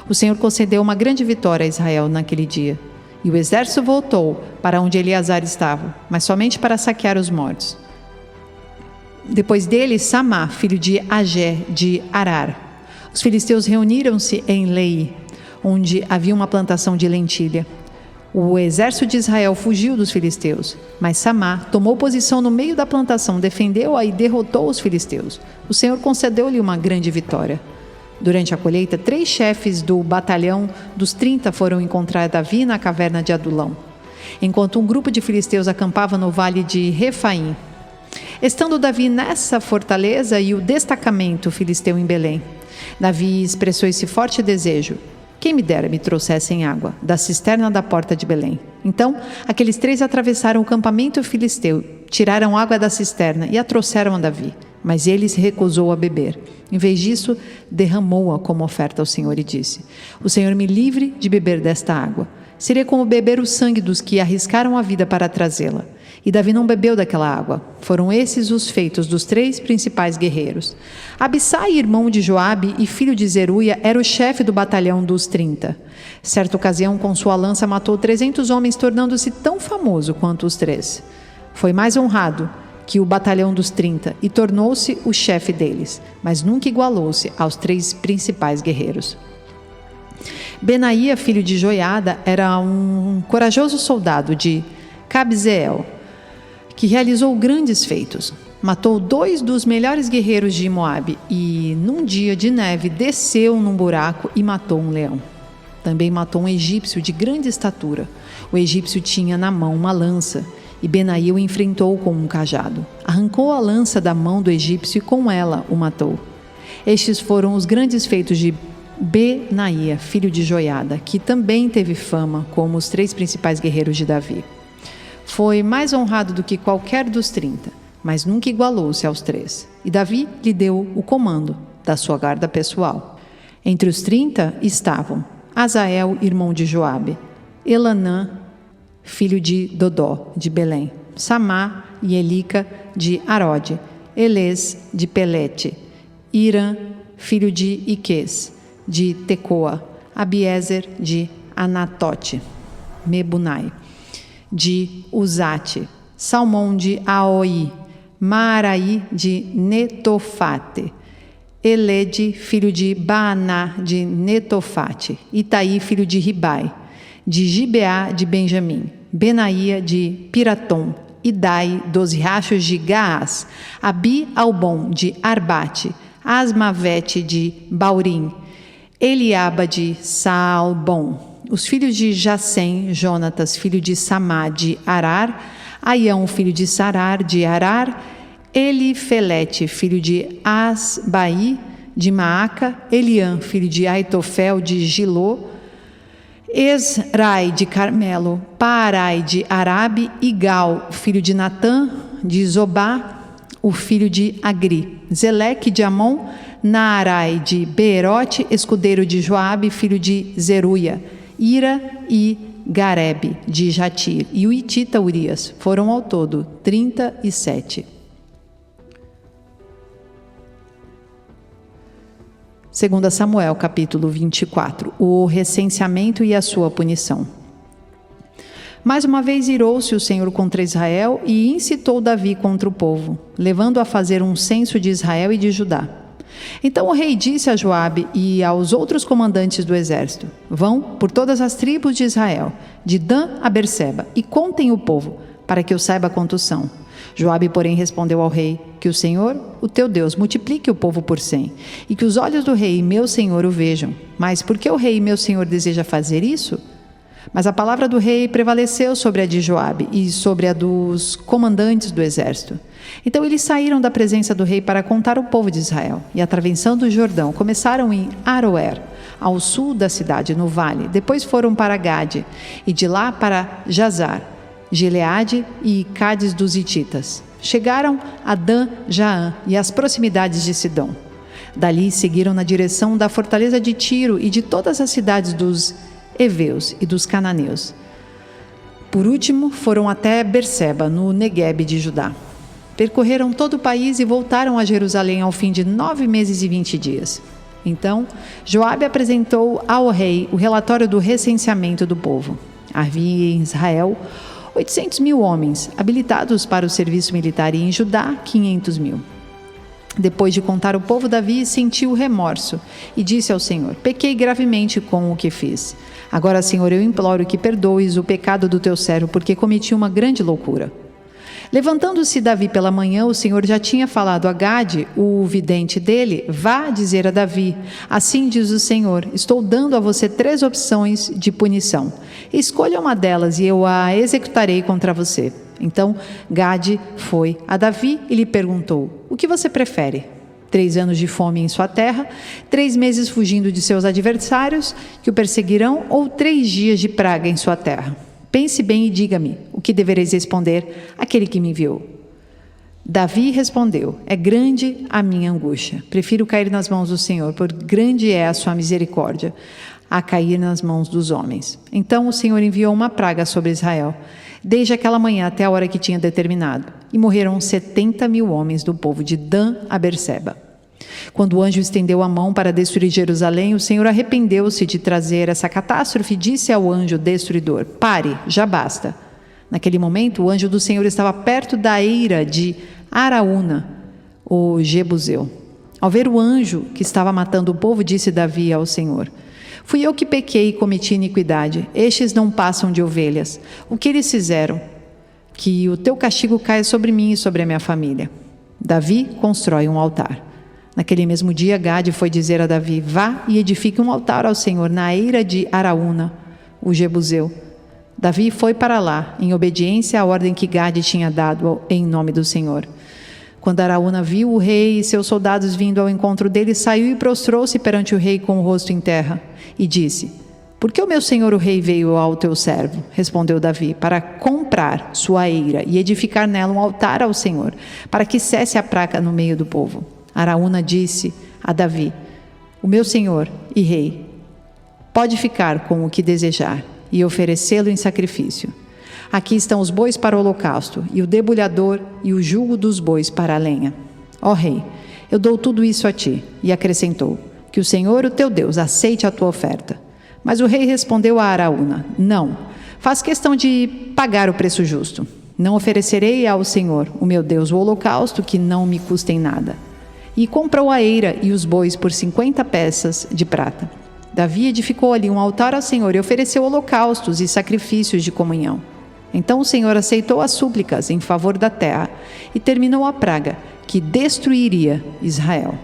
O Senhor concedeu uma grande vitória a Israel naquele dia. E o exército voltou para onde Eleazar estava, mas somente para saquear os mortos. Depois dele, Samá, filho de Agé, de Arar. Os filisteus reuniram-se em Lei, onde havia uma plantação de lentilha. O exército de Israel fugiu dos filisteus, mas Samá tomou posição no meio da plantação, defendeu-a e derrotou os filisteus. O Senhor concedeu-lhe uma grande vitória. Durante a colheita, 3 chefes do batalhão dos 30 foram encontrar Davi na caverna de Adulão, enquanto um grupo de filisteus acampava no vale de Refaim. Estando Davi nessa fortaleza e o destacamento filisteu em Belém, Davi expressou esse forte desejo: quem me dera me trouxessem água da cisterna da porta de Belém. Então, aqueles 3 atravessaram o campamento filisteu, tiraram água da cisterna e a trouxeram a Davi. Mas ele se recusou a beber. Em vez disso, derramou-a como oferta ao Senhor e disse: o Senhor me livre de beber desta água. Seria como beber o sangue dos que arriscaram a vida para trazê-la. E Davi não bebeu daquela água. Foram esses os feitos dos 3 principais guerreiros. Abissai, irmão de Joabe e filho de Zeruia, era o chefe do batalhão dos 30. Certa ocasião, com sua lança, matou 300 homens, tornando-se tão famoso quanto os 3. Foi mais honrado que o batalhão dos 30 e tornou-se o chefe deles, mas nunca igualou-se aos 3 principais guerreiros. Benaía, filho de Joiada, era um corajoso soldado de Cabzeel, que realizou grandes feitos. Matou 2 dos melhores guerreiros de Moabe e, num dia de neve, desceu num buraco e matou um leão. Também matou um egípcio de grande estatura. O egípcio tinha na mão uma lança e Benaía o enfrentou com um cajado. Arrancou a lança da mão do egípcio e com ela o matou. Estes foram os grandes feitos de Benaía, filho de Joiada, que também teve fama como os 3 principais guerreiros de Davi. Foi mais honrado do que qualquer dos 30, mas nunca igualou-se aos 3. E Davi lhe deu o comando da sua guarda pessoal. Entre os 30 estavam Azael, irmão de Joabe, Elanã, filho de Dodó, de Belém, Samá e Elica, de Arode, Elez, de Pelete, Irã, filho de Iques, de Tecoa, Abiezer, de Anatote, Mebunai, de Uzate, Salmão de Aoi, Maaraí de Netofate, Elede, filho de Baaná de Netofate, Itaí, filho de Ribai, de Gibeá de Benjamim, Benaía de Piratom, Idai dos riachos de Gaás, Abi-Albom de Arbate, Asmavete de Baurim, Eliaba de Saalbom. Os filhos de Jacém, Jonatas, filho de Samá de Arar, Aião, filho de Sarar de Arar, Elifelete, filho de Asbai de Maaca, Eliã, filho de Aitofel de Gilô, Esrai de Carmelo, Paarai de Arabe, Igal, filho de Natã de Zobá, o filho de Agri, Zeleque de Amon, Naarai de Beerote, escudeiro de Joabe, filho de Zeruia, Ira e Garebe de Jatir, e o Itita Urias. Foram ao todo 37. 2 Samuel, capítulo 24, o recenseamento e a sua punição. Mais uma vez irou-se o Senhor contra Israel e incitou Davi contra o povo, levando a fazer um censo de Israel e de Judá. Então o rei disse a Joabe e aos outros comandantes do exército: vão por todas as tribos de Israel, de Dan a Berseba, e contem o povo, para que eu saiba quantos são. Joabe, porém, respondeu ao rei: que o Senhor, o teu Deus, multiplique o povo por 100, e que os olhos do rei, meu senhor, o vejam. Mas por que o rei, meu senhor, deseja fazer isso? Mas a palavra do rei prevaleceu sobre a de Joabe e sobre a dos comandantes do exército. Então eles saíram da presença do rei para contar ao povo de Israel. E atravessando o Jordão, começaram em Aroer, ao sul da cidade, no vale. Depois foram para Gade, e de lá para Jazar, Gileade e Cádiz dos Hititas. Chegaram a Dan-Jaã e às proximidades de Sidom. Dali seguiram na direção da fortaleza de Tiro e de todas as cidades dos heveus e dos cananeus. Por último, foram até Berseba, no Neguebe de Judá. Percorreram todo o país e voltaram a Jerusalém ao fim de 9 meses e 20 dias. Então, Joabe apresentou ao rei o relatório do recenseamento do povo. Havia em Israel 800.000 homens habilitados para o serviço militar e em Judá 500.000. Depois de contar o povo, Davi sentiu remorso e disse ao Senhor: pequei gravemente com o que fiz. Agora, Senhor, eu imploro que perdoes o pecado do teu servo, porque cometi uma grande loucura. Levantando-se Davi pela manhã, o Senhor já tinha falado a Gade, o vidente dele: vá dizer a Davi, assim diz o Senhor, estou dando a você 3 opções de punição. Escolha uma delas e eu a executarei contra você. Então Gade foi a Davi e lhe perguntou: o que você prefere? 3 anos de fome em sua terra, 3 meses fugindo de seus adversários que o perseguirão, ou 3 dias de praga em sua terra? Pense bem e diga-me o que devereis responder àquele que me enviou. Davi respondeu: é grande a minha angústia. Prefiro cair nas mãos do Senhor, por grande é a sua misericórdia, a cair nas mãos dos homens. Então o Senhor enviou uma praga sobre Israel, desde aquela manhã até a hora que tinha determinado, e morreram 70.000 homens do povo de Dan a Berseba. Quando o anjo estendeu a mão para destruir Jerusalém, o Senhor arrependeu-se de trazer essa catástrofe e disse ao anjo destruidor: pare, já basta. Naquele momento, o anjo do Senhor estava perto da eira de Araúna, o Jebuseu. Ao ver o anjo que estava matando o povo, disse Davi ao Senhor: fui eu que pequei e cometi iniquidade. Estes não passam de ovelhas. O que eles fizeram? Que o teu castigo caia sobre mim e sobre a minha família. Davi constrói um altar. Naquele mesmo dia, Gade foi dizer a Davi: vá e edifique um altar ao Senhor na eira de Araúna, o Jebuseu. Davi foi para lá, em obediência à ordem que Gade tinha dado em nome do Senhor. Quando Araúna viu o rei e seus soldados vindo ao encontro dele, saiu e prostrou-se perante o rei com o rosto em terra, e disse: por que o meu senhor o rei veio ao teu servo? Respondeu Davi: para comprar sua eira e edificar nela um altar ao Senhor, para que cesse a praga no meio do povo. Araúna disse a Davi: o meu senhor e rei pode ficar com o que desejar e oferecê-lo em sacrifício. Aqui estão os bois para o holocausto, e o debulhador e o jugo dos bois para a lenha. Ó rei, eu dou tudo isso a ti. E acrescentou: que o Senhor, o teu Deus, aceite a tua oferta. Mas o rei respondeu a Araúna: não, faz questão de pagar o preço justo. Não oferecerei ao Senhor, o meu Deus, o holocausto que não me custe em nada. E comprou a eira e os bois por 50 peças de prata. Davi edificou ali um altar ao Senhor e ofereceu holocaustos e sacrifícios de comunhão. Então o Senhor aceitou as súplicas em favor da terra e terminou a praga que destruiria Israel.